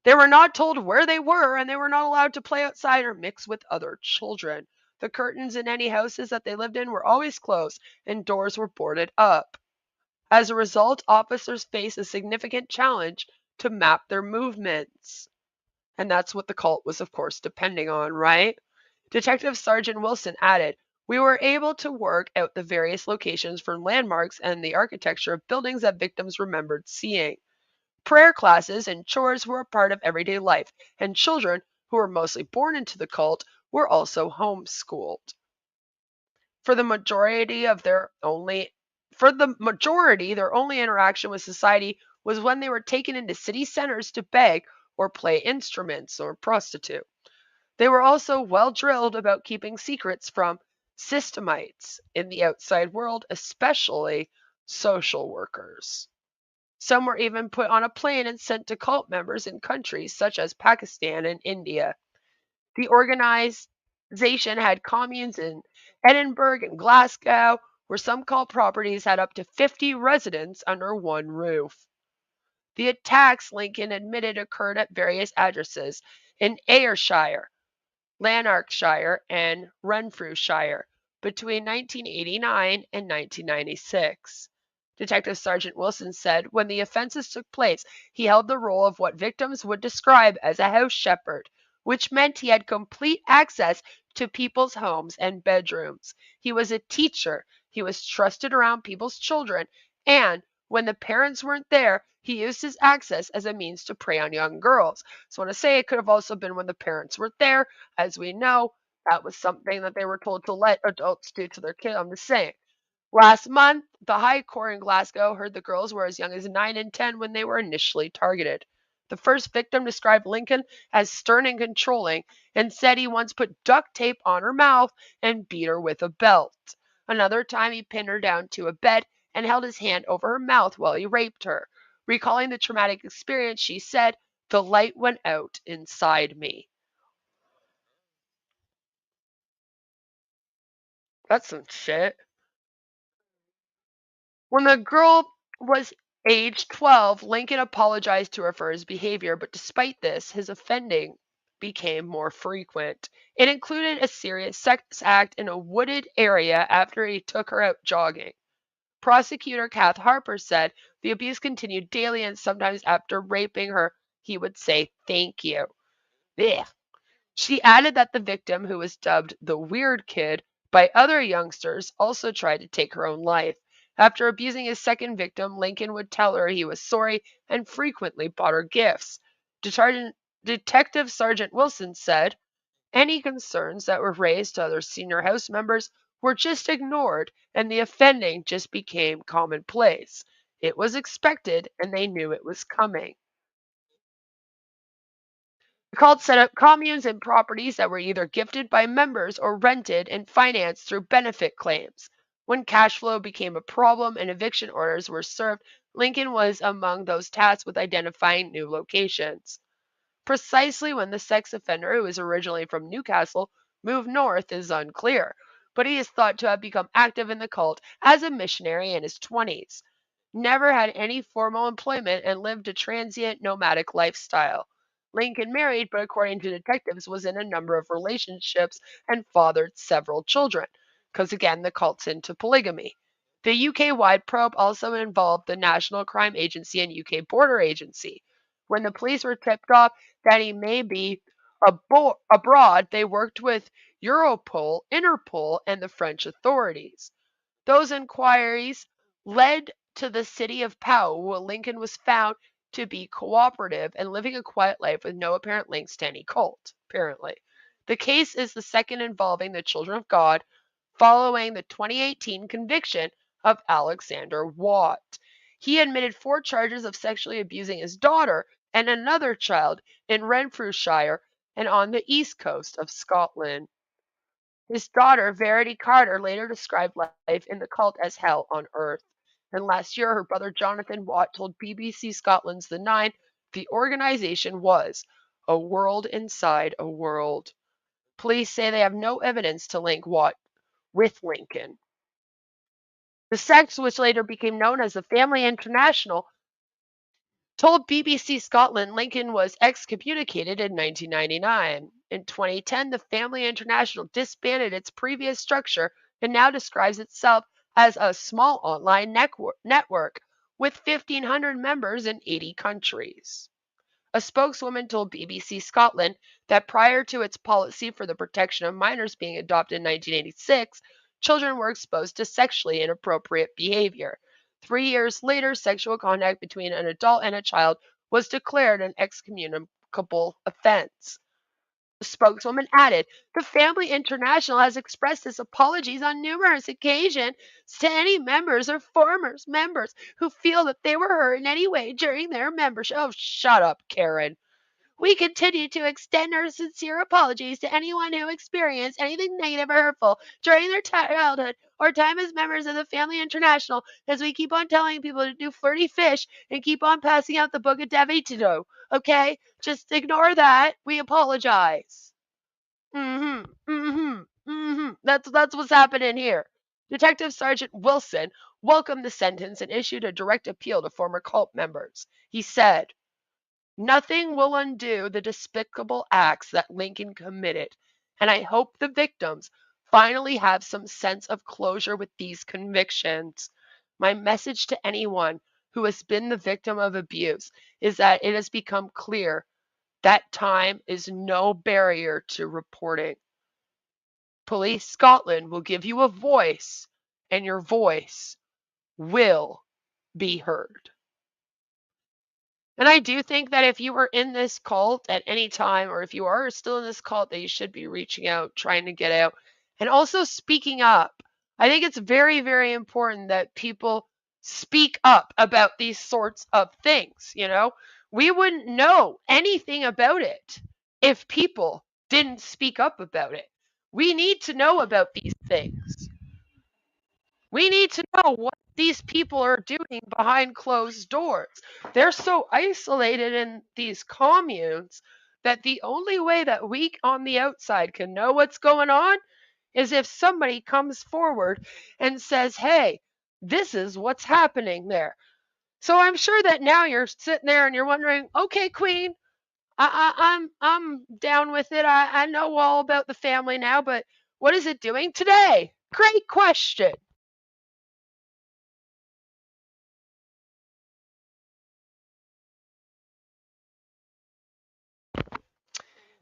They were not told where they were and they were not allowed to play outside or mix with other children. The curtains in any houses that they lived in were always closed and doors were boarded up. As a result, officers face a significant challenge to map their movements. And that's what the cult was, of course, depending on, right? Detective Sergeant Wilson added, "We were able to work out the various locations for landmarks and the architecture of buildings that victims remembered seeing. Prayer classes and chores were a part of everyday life, and children, who were mostly born into the cult, were also homeschooled. For the majority, their only interaction with society was when they were taken into city centers to beg or play instruments or prostitute. They were also well drilled about keeping secrets from systemites in the outside world, especially social workers. Some were even put on a plane and sent to cult members in countries such as Pakistan and India. The organization had communes in Edinburgh and Glasgow, where some cult properties had up to 50 residents under one roof. The attacks, Lincoln admitted, occurred at various addresses in Ayrshire, Lanarkshire, and Renfrewshire between 1989 and 1996. Detective Sergeant Wilson said when the offenses took place, he held the role of what victims would describe as a house shepherd, which meant he had complete access to people's homes and bedrooms. He was a teacher. He was trusted around people's children, and when the parents weren't there, he used his access as a means to prey on young girls. So I want to say it could have also been when the parents weren't there. As we know, that was something that they were told to let adults do to their kids. I'm just saying. Last month, the High Court in Glasgow heard the girls were as young as 9 and 10 when they were initially targeted. The first victim described Lincoln as stern and controlling and said he once put duct tape on her mouth and beat her with a belt. Another time, he pinned her down to a bed and held his hand over her mouth while he raped her. Recalling the traumatic experience, she said, "The light went out inside me." That's some shit. When the girl was age 12, Lincoln apologized to her for his behavior, but despite this, his offending became more frequent. It included a serious sex act in a wooded area after he took her out jogging. Prosecutor Kath Harper said the abuse continued daily, and sometimes after raping her, he would say, "Thank you." Ugh. She added that the victim, who was dubbed the weird kid by other youngsters, also tried to take her own life. After abusing his second victim, Lincoln would tell her he was sorry and frequently bought her gifts. Detective Sergeant Wilson said, "Any concerns that were raised to other senior house members were just ignored, and the offending just became commonplace. It was expected, and they knew it was coming." The cult set up communes and properties that were either gifted by members or rented and financed through benefit claims. When cash flow became a problem and eviction orders were served, Lincoln was among those tasked with identifying new locations. Precisely when the sex offender, who was originally from Newcastle, moved north is unclear, but he is thought to have become active in the cult as a missionary in his 20s. Never had any formal employment and lived a transient nomadic lifestyle. Lincoln married, but according to detectives, was in a number of relationships and fathered several children, because again, the cult's into polygamy. The UK-wide probe also involved the National Crime Agency and UK Border Agency. When the police were tipped off that he may be abroad, they worked with Europol, Interpol, and the French authorities. Those inquiries led to the city of Pau, where Lincoln was found to be cooperative and living a quiet life with no apparent links to any cult, apparently. The case is the second involving the Children of God, following the 2018 conviction of Alexander Watt. He admitted 4 charges of sexually abusing his daughter and another child in Renfrewshire and on the east coast of Scotland. His daughter, Verity Carter, later described life in the cult as hell on earth. And last year, her brother Jonathan Watt told BBC Scotland's The Nine the organization was a world inside a world. Police say they have no evidence to link Watt with Lincoln. The sect, which later became known as the Family International, told BBC Scotland Lincoln was excommunicated in 1999. In 2010, the Family International disbanded its previous structure and now describes itself as a small online network with 1,500 members in 80 countries. A spokeswoman told BBC Scotland that prior to its policy for the protection of minors being adopted in 1986, children were exposed to sexually inappropriate behavior. 3 years later, sexual contact between an adult and a child was declared an excommunicable offense. The spokeswoman added, "The Family International has expressed its apologies on numerous occasions to any members or former members who feel that they were hurt in any way during their membership." Oh, shut up, Karen. "We continue to extend our sincere apologies to anyone who experienced anything negative or hurtful during their childhood or time as members of the Family International, as we keep on telling people to do flirty fish and keep on passing out the Book of Davido. Okay? Just ignore that. We apologize." That's what's happening here. Detective Sergeant Wilson welcomed the sentence and issued a direct appeal to former cult members. He said, "Nothing will undo the despicable acts that Lincoln committed, and I hope the victims finally have some sense of closure with these convictions. My message to anyone who has been the victim of abuse is that it has become clear that time is no barrier to reporting. Police Scotland will give you a voice, and your voice will be heard." And I do think that if you were in this cult at any time, or if you are still in this cult, that you should be reaching out, trying to get out, and also speaking up. I think it's very, very important that people speak up about these sorts of things. We wouldn't know anything about it if people didn't speak up about it. We need to know about these things. We need to know what these people are doing behind closed doors. They're so isolated in these communes that the only way that we on the outside can know what's going on is if somebody comes forward and says, "Hey, this is what's happening there." So I'm sure that now you're sitting there and you're wondering, "Okay, Queen, I'm down with it. I know all about the family now, but what is it doing today?" Great question.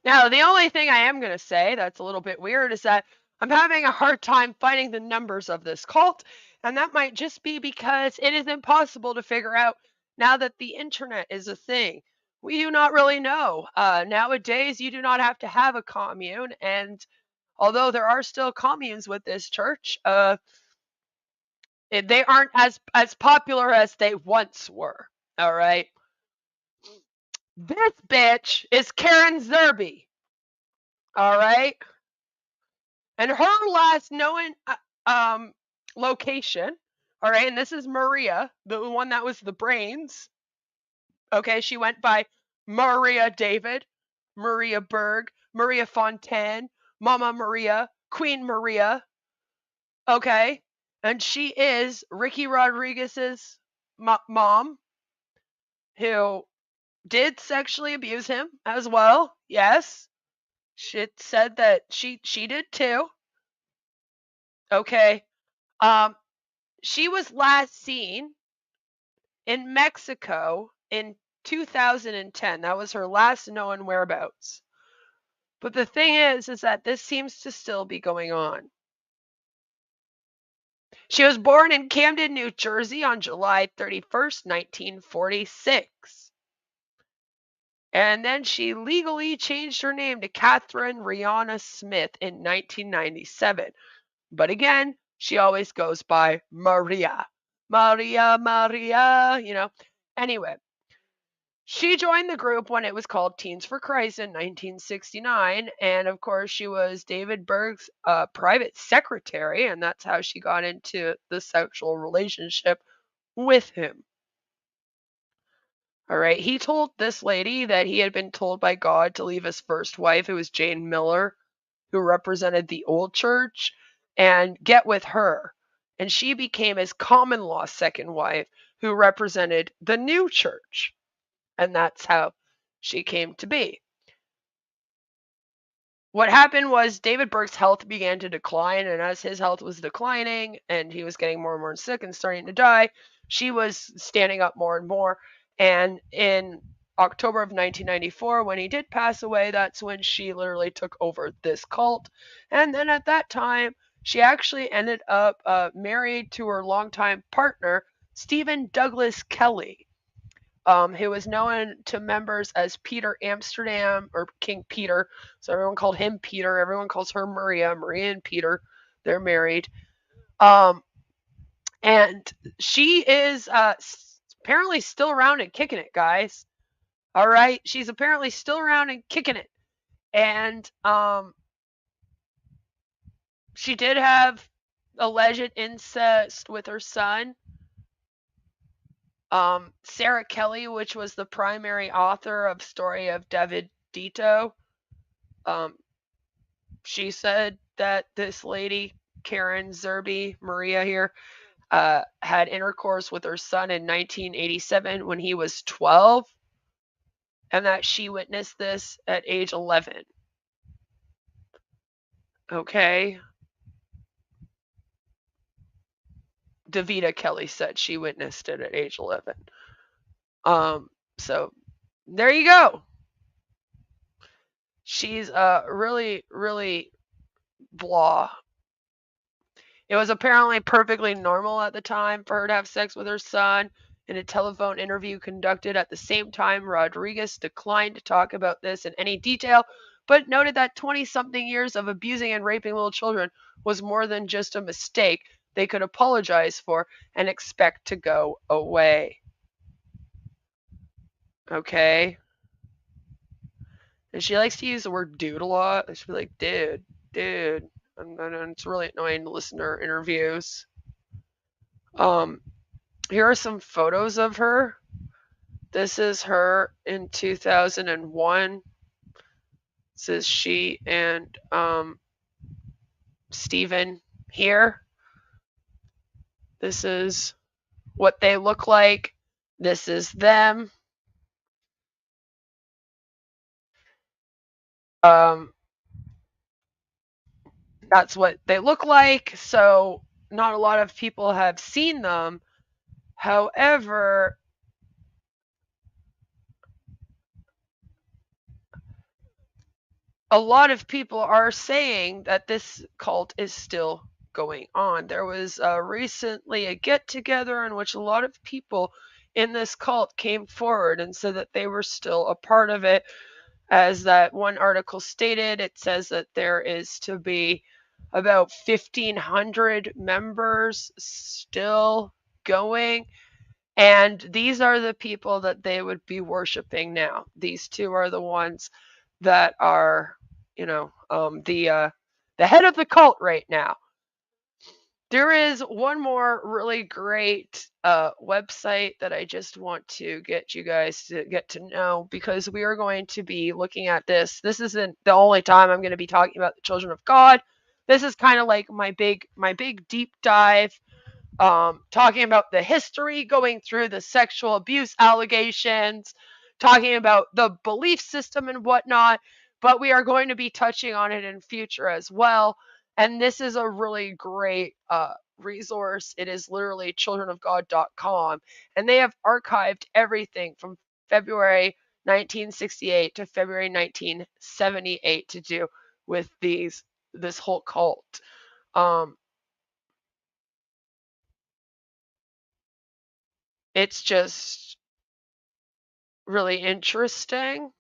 Now, the only thing I am going to say that's a little bit weird is that I'm having a hard time finding the numbers of this cult, and that might just be because it is impossible to figure out now that the internet is a thing. We do not really know. Nowadays, you do not have to have a commune, and although there are still communes with this church, they aren't as popular as they once were. All right. This bitch is Karen Zerby. All right. And her last known location, all right, and this is Maria, the one that was the brains. Okay, she went by Maria David, Maria Berg, Maria Fontaine, Mama Maria, Queen Maria. Okay, and she is Ricky Rodriguez's mom, who did sexually abuse him as well. Yes, she said that she did too. Okay, she was last seen in Mexico in 2010. That was her last known whereabouts. But the thing is that this seems to still be going on. She was born in Camden, New Jersey on July 31st, 1946. And then she legally changed her name to Catherine Rihanna Smith in 1997. But again, she always goes by Maria. Maria, Maria, you know. Anyway, she joined the group when it was called Teens for Christ in 1969. And of course, she was David Berg's private secretary. And that's how she got into the sexual relationship with him. All right. He told this lady that he had been told by God to leave his first wife, who was Jane Miller, who represented the old church, and get with her. And she became his common law second wife, who represented the new church. And that's how she came to be. What happened was David Berg's health began to decline, and as his health was declining and he was getting more and more sick and starting to die, she was standing up more and more. And in October of 1994, when he did pass away, that's when she literally took over this cult. And then at that time, she actually ended up married to her longtime partner, Stephen Douglas Kelly, who was known to members as Peter Amsterdam or King Peter. So everyone called him Peter. Everyone calls her Maria. Maria and Peter, they're married. And she is apparently still around and kicking it, guys. All right, she's apparently still around and kicking it. And she did have alleged incest with her son. Sarah Kelly, which was the primary author of Story of David Dito, she said that this lady, Karen Zerby, Maria here, had intercourse with her son in 1987 when he was 12, and that she witnessed this at age 11. Okay. Davida Kelly said she witnessed it at age 11. So there you go. She's really, really blah. It was apparently perfectly normal at the time for her to have sex with her son. In a telephone interview conducted at the same time, Rodriguez declined to talk about this in any detail, but noted that 20-something years of abusing and raping little children was more than just a mistake they could apologize for and expect to go away. Okay? And she likes to use the word dude a lot. She'll be like, dude. And it's really annoying to listen to her interviews. Here are some photos of her. This is her in 2001. This is she and Steven here. This is what they look like. This is them. That's what they look like. So not a lot of people have seen them. However, a lot of people are saying that this cult is still going on. There was recently a get together in which a lot of people in this cult came forward and said that they were still a part of it. As that one article stated, it says that there is to be about 1,500 members still going. And these are the people that they would be worshiping now. These two are the ones that are, the head of the cult right now. There is one more really great website that I just want to get you guys to get to know, because we are going to be looking at this. This isn't the only time I'm going to be talking about the children of God. This is kind of like my big deep dive, talking about the history, going through the sexual abuse allegations, talking about the belief system and whatnot. But we are going to be touching on it in future as well. And this is a really great resource. It is literally childrenofgod.com. And they have archived everything from February 1968 to February 1978 to do with this whole cult. It's just really interesting.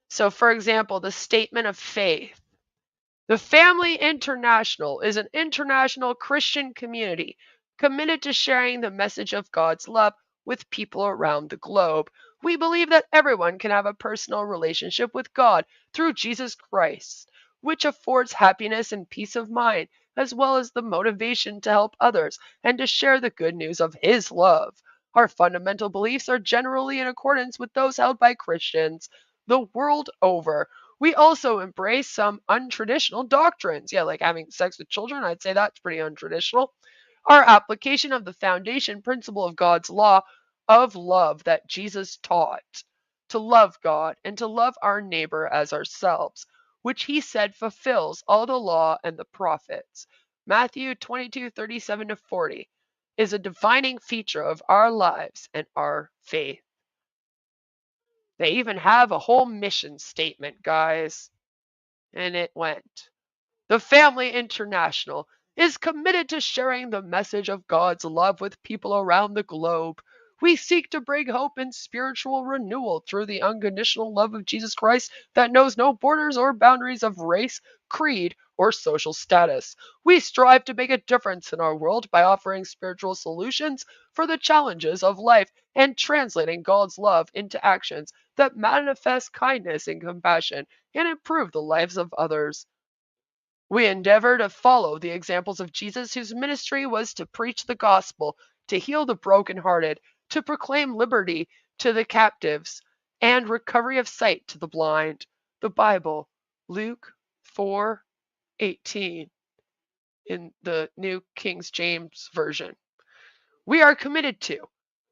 So, for example, the statement of faith. The Family International is an international Christian community committed to sharing the message of God's love with people around the globe. We believe that everyone can have a personal relationship with God through Jesus Christ, which affords happiness and peace of mind, as well as the motivation to help others and to share the good news of His love. Our fundamental beliefs are generally in accordance with those held by Christians the world over. We also embrace some untraditional doctrines. Yeah, like having sex with children, I'd say that's pretty untraditional. Our application of the foundation principle of God's law of love that Jesus taught, to love God and to love our neighbor as ourselves, which he said fulfills all the law and the prophets. Matthew 22:37 to 40 is a defining feature of our lives and our faith. They even have a whole mission statement, guys. And it went. The Family International is committed to sharing the message of God's love with people around the globe. We seek to bring hope and spiritual renewal through the unconditional love of Jesus Christ that knows no borders or boundaries of race, creed, or social status. We strive to make a difference in our world by offering spiritual solutions for the challenges of life and translating God's love into actions that manifest kindness and compassion and improve the lives of others. We endeavor to follow the examples of Jesus, whose ministry was to preach the gospel, to heal the brokenhearted, to proclaim liberty to the captives, and recovery of sight to the blind. The Bible, Luke 4:18, in the New King James Version. We are committed to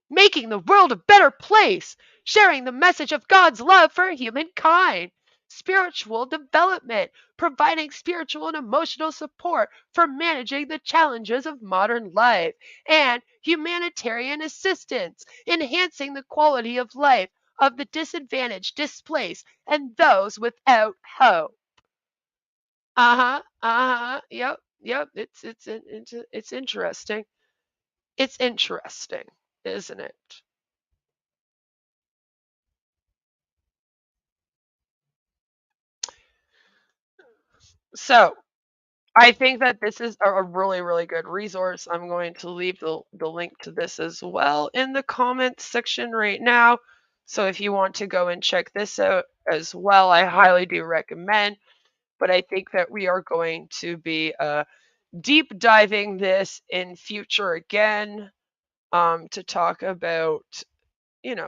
making the world a better place, sharing the message of God's love for humankind, spiritual development, providing spiritual and emotional support for managing the challenges of modern life, and humanitarian assistance, enhancing the quality of life of the disadvantaged, displaced, and those without hope. Yep. It's interesting. It's interesting, isn't it? So, I think that this is a really, really good resource. I'm going to leave the link to this as well in the comments section right now. So if you want to go and check this out as well, I highly do recommend. But I think that we are going to be deep diving this in future again, to talk about,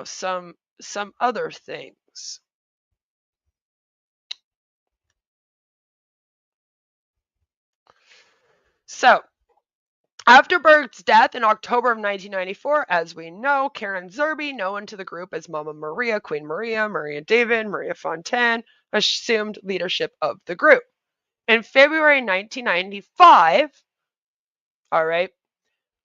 some other things. So, after Berg's death in October of 1994, as we know, Karen Zerby, known to the group as Mama Maria, Queen Maria, Maria David, Maria Fontaine, assumed leadership of the group. In February 1995, all right,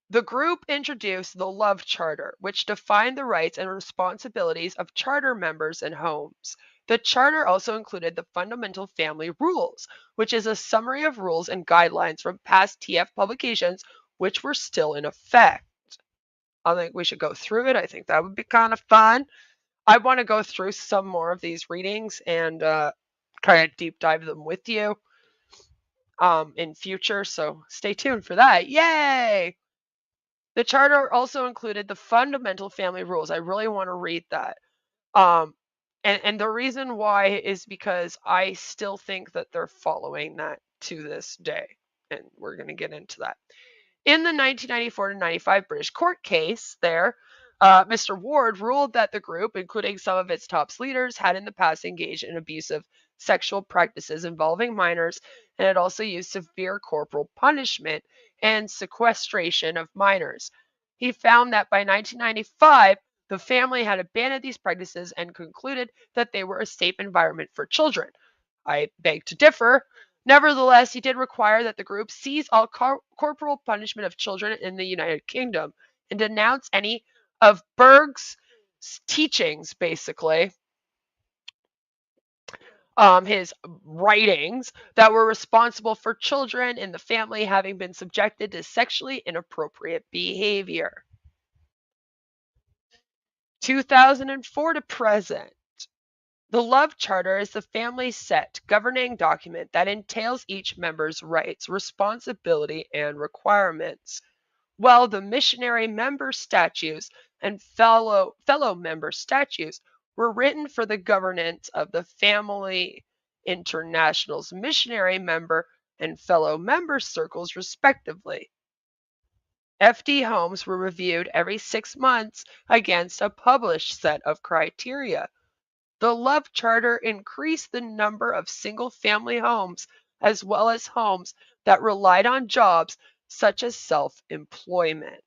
the group introduced the Love Charter, which defined the rights and responsibilities of charter members and homes. The charter also included the Fundamental Family Rules, which is a summary of rules and guidelines from past TF publications which were still in effect. I think we should go through it. I think that would be kind of fun. I want to go through some more of these readings and kind of deep dive them with you in future, so stay tuned for that. Yay! The charter also included the Fundamental Family Rules. I really want to read that. And the reason why is because I still think that they're following that to this day. And we're going to get into that. In the 1994 to 95 British court case there, Mr. Ward ruled that the group, including some of its top leaders, had in the past engaged in abusive sexual practices involving minors and had also used severe corporal punishment and sequestration of minors. He found that by 1995, the family had abandoned these practices and concluded that they were a safe environment for children. I beg to differ. Nevertheless, he did require that the group cease all corporal punishment of children in the United Kingdom and denounce any of Berg's teachings, basically, his writings that were responsible for children in the family having been subjected to sexually inappropriate behavior. 2004 to present. The Love Charter is the family set governing document that entails each member's rights, responsibility, and requirements, while the missionary member statutes and fellow member statutes were written for the governance of the Family International's missionary member and fellow member circles, respectively. FD homes were reviewed every 6 months against a published set of criteria. The Love Charter increased the number of single-family homes as well as homes that relied on jobs such as self-employment.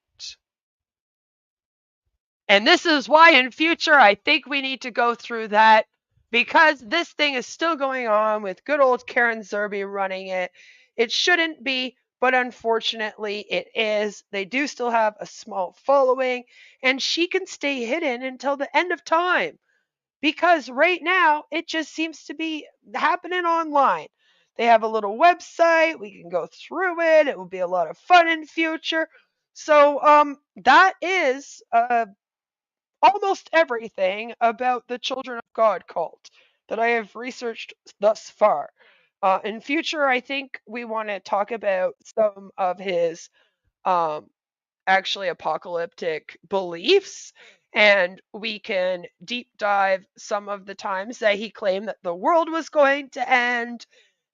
And this is why in future I think we need to go through that, because this thing is still going on with good old Karen Zerby running it. It shouldn't be, but unfortunately it is. They do still have a small following, and she can stay hidden until the end of time. Because right now, it just seems to be happening online. They have a little website. We can go through it. It will be a lot of fun in future. So that is almost everything about the Children of God cult that I have researched thus far. In future, I think we want to talk about some of his actually apocalyptic beliefs, and we can deep dive some of the times that he claimed that the world was going to end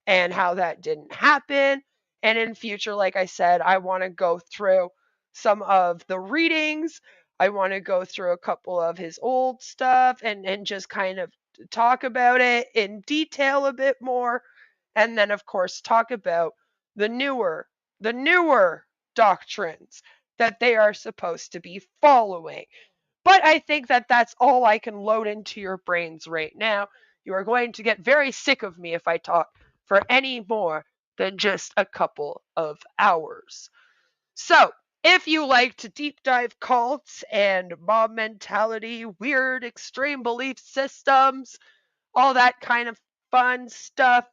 and how that didn't happen. And in future, like I said, I want to go through some of the readings. I want to go through a couple of his old stuff and just kind of talk about it in detail a bit more. And then, of course, talk about the newer doctrines that they are supposed to be following. But I think that that's all I can load into your brains right now. You are going to get very sick of me if I talk for any more than just a couple of hours. So, if you like to deep dive cults and mob mentality, weird extreme belief systems, all that kind of fun stuff,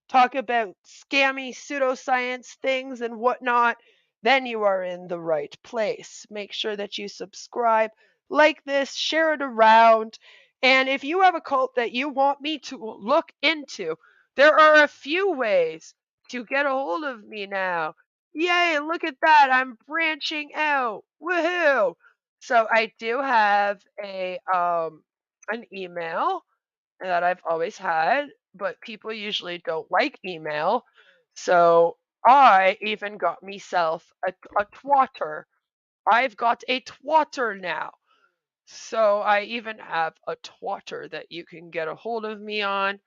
talk about scammy pseudoscience things and whatnot, then you are in the right place. Make sure that you subscribe, like this, share it around. And if you have a cult that you want me to look into, there are a few ways to get a hold of me now. Yay, look at that. I'm branching out. Woohoo. So I do have an email that I've always had, but people usually don't like email. So I even got myself a twatter. I've got a twatter now. So I even have a twatter that you can get a hold of me on.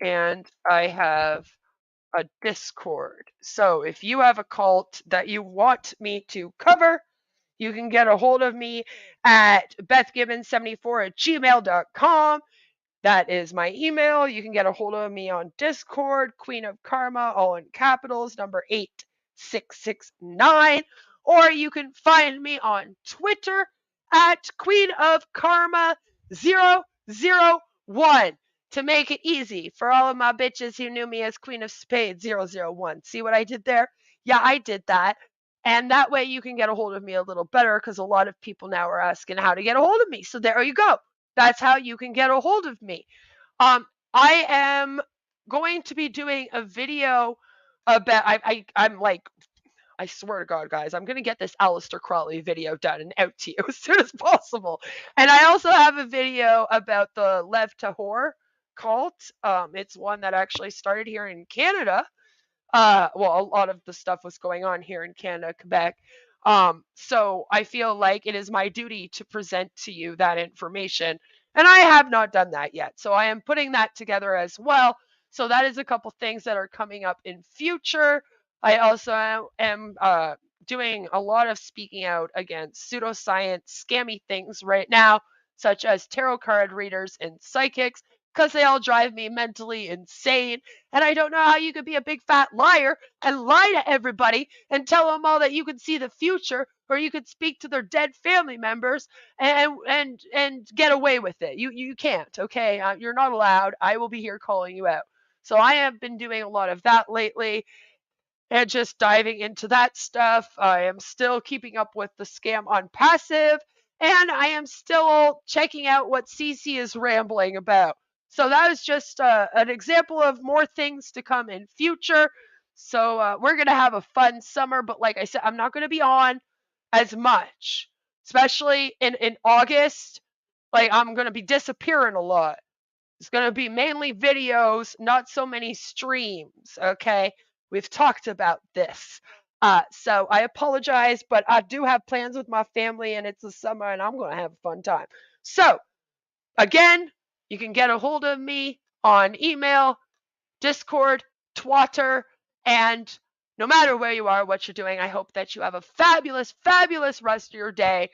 And I have a Discord. So if you have a cult that you want me to cover, you can get a hold of me at bethgibbons74@gmail.com. That is my email. You can get a hold of me on Discord, Queen of Karma, all in capitals, number 8669. Or you can find me on Twitter at Queen of Karma 001. to make it easy for all of my bitches who knew me as Queen of Spades 001. See what I did there? Yeah, I did that. And that way you can get a hold of me a little better, because a lot of people now are asking how to get a hold of me. So there you go. That's how you can get a hold of me. I am going to be doing a video about, I'm like, I swear to God, guys, I'm going to get this Aleister Crowley video done and out to you as soon as possible. And I also have a video about the Lev Tahor cult. It's one that actually started here in Canada. Well, a lot of the stuff was going on here in Canada, Quebec. So I feel like it is my duty to present to you that information. And I have not done that yet. So I am putting that together as well. So that is a couple things that are coming up in future. I also am doing a lot of speaking out against pseudoscience, scammy things right now, such as tarot card readers and psychics, because they all drive me mentally insane. And I don't know how you could be a big fat liar and lie to everybody and tell them all that you can see the future, or you could speak to their dead family members and get away with it. You can't, okay? You're not allowed. I will be here calling you out. So I have been doing a lot of that lately and just diving into that stuff. I am still keeping up with the scam on passive, and I am still checking out what Cece is rambling about. So that was just an example of more things to come in future. So we're going to have a fun summer, but like I said, I'm not going to be on as much, especially in August. Like, I'm going to be disappearing a lot. It's going to be mainly videos, not so many streams, okay? We've talked about this. So I apologize, but I do have plans with my family, and it's the summer, and I'm going to have a fun time. So, again, you can get a hold of me on email, Discord, Twitter, and no matter where you are, what you're doing, I hope that you have a fabulous, fabulous rest of your day.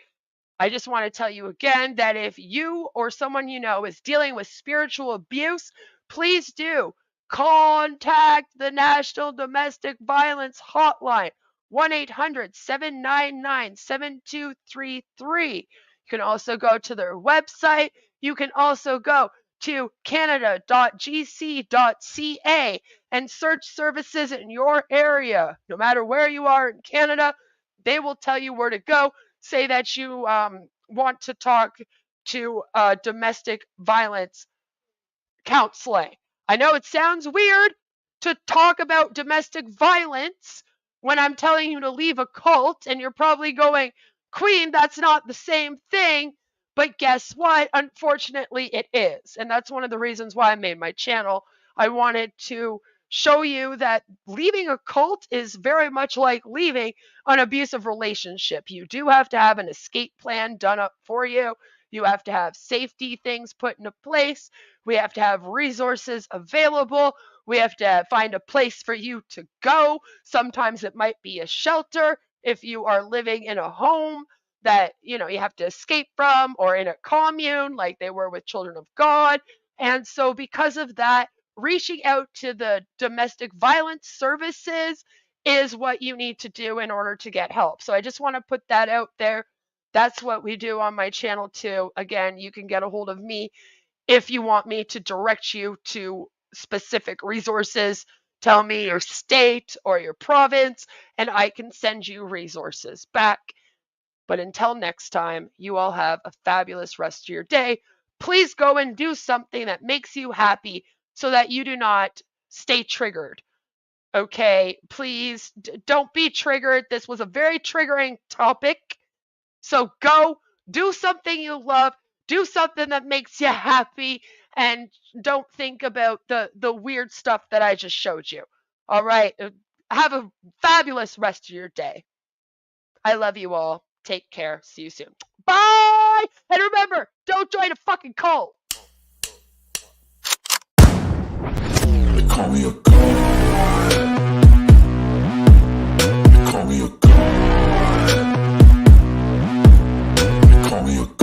I just want to tell you again that if you or someone you know is dealing with spiritual abuse, please do contact the National Domestic Violence Hotline, 1-800-799-7233. You can also go to their website. You can also go to canada.gc.ca and search services in your area. No matter where you are in Canada, they will tell you where to go. Say that you want to talk to domestic violence counseling. I know it sounds weird to talk about domestic violence when I'm telling you to leave a cult, and you're probably going, Queen, that's not the same thing. But guess what? Unfortunately, it is. And that's one of the reasons why I made my channel. I wanted to show you that leaving a cult is very much like leaving an abusive relationship. You do have to have an escape plan done up for you. You have to have safety things put into place. We have to have resources available. We have to find a place for you to go. Sometimes it might be a shelter if you are living in a home that, you have to escape from, or in a commune like they were with Children of God. And so because of that, reaching out to the domestic violence services is what you need to do in order to get help. So I just want to put that out there. That's what we do on my channel too. Again, you can get a hold of me if you want me to direct you to specific resources. Tell me your state or your province, and I can send you resources back. But until next time, you all have a fabulous rest of your day. Please go and do something that makes you happy so that you do not stay triggered. Okay, please don't be triggered. This was a very triggering topic. So go do something you love. Do something that makes you happy. And don't think about the weird stuff that I just showed you. All right, have a fabulous rest of your day. I love you all. Take care. See you soon. Bye! And remember, don't join a fucking cult. They call me a god. They call me a god. They call me a god.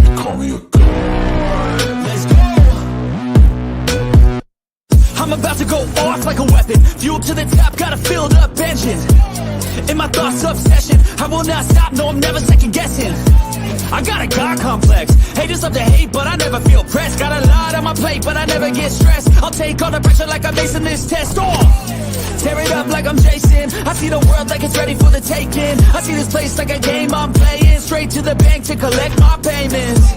They call me a god. Let's go. I'm about to go off like a weapon. Fuel to the top, got a filled up engine. In my thoughts, obsession. I will not stop, no, I'm never second guessing. I got a God complex. Haters love to hate, but I never feel pressed. Got a lot on my plate, but I never get stressed. I'll take all the pressure like I'm acing this test. Tear it up like I'm Jason. I see the world like it's ready for the taking. I see this place like a game I'm playing. Straight to the bank to collect my payments.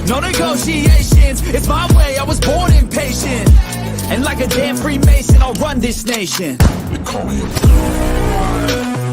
No negotiations, it's my way, I was born impatient. And like a damn Freemason, I'll run this nation. They call me a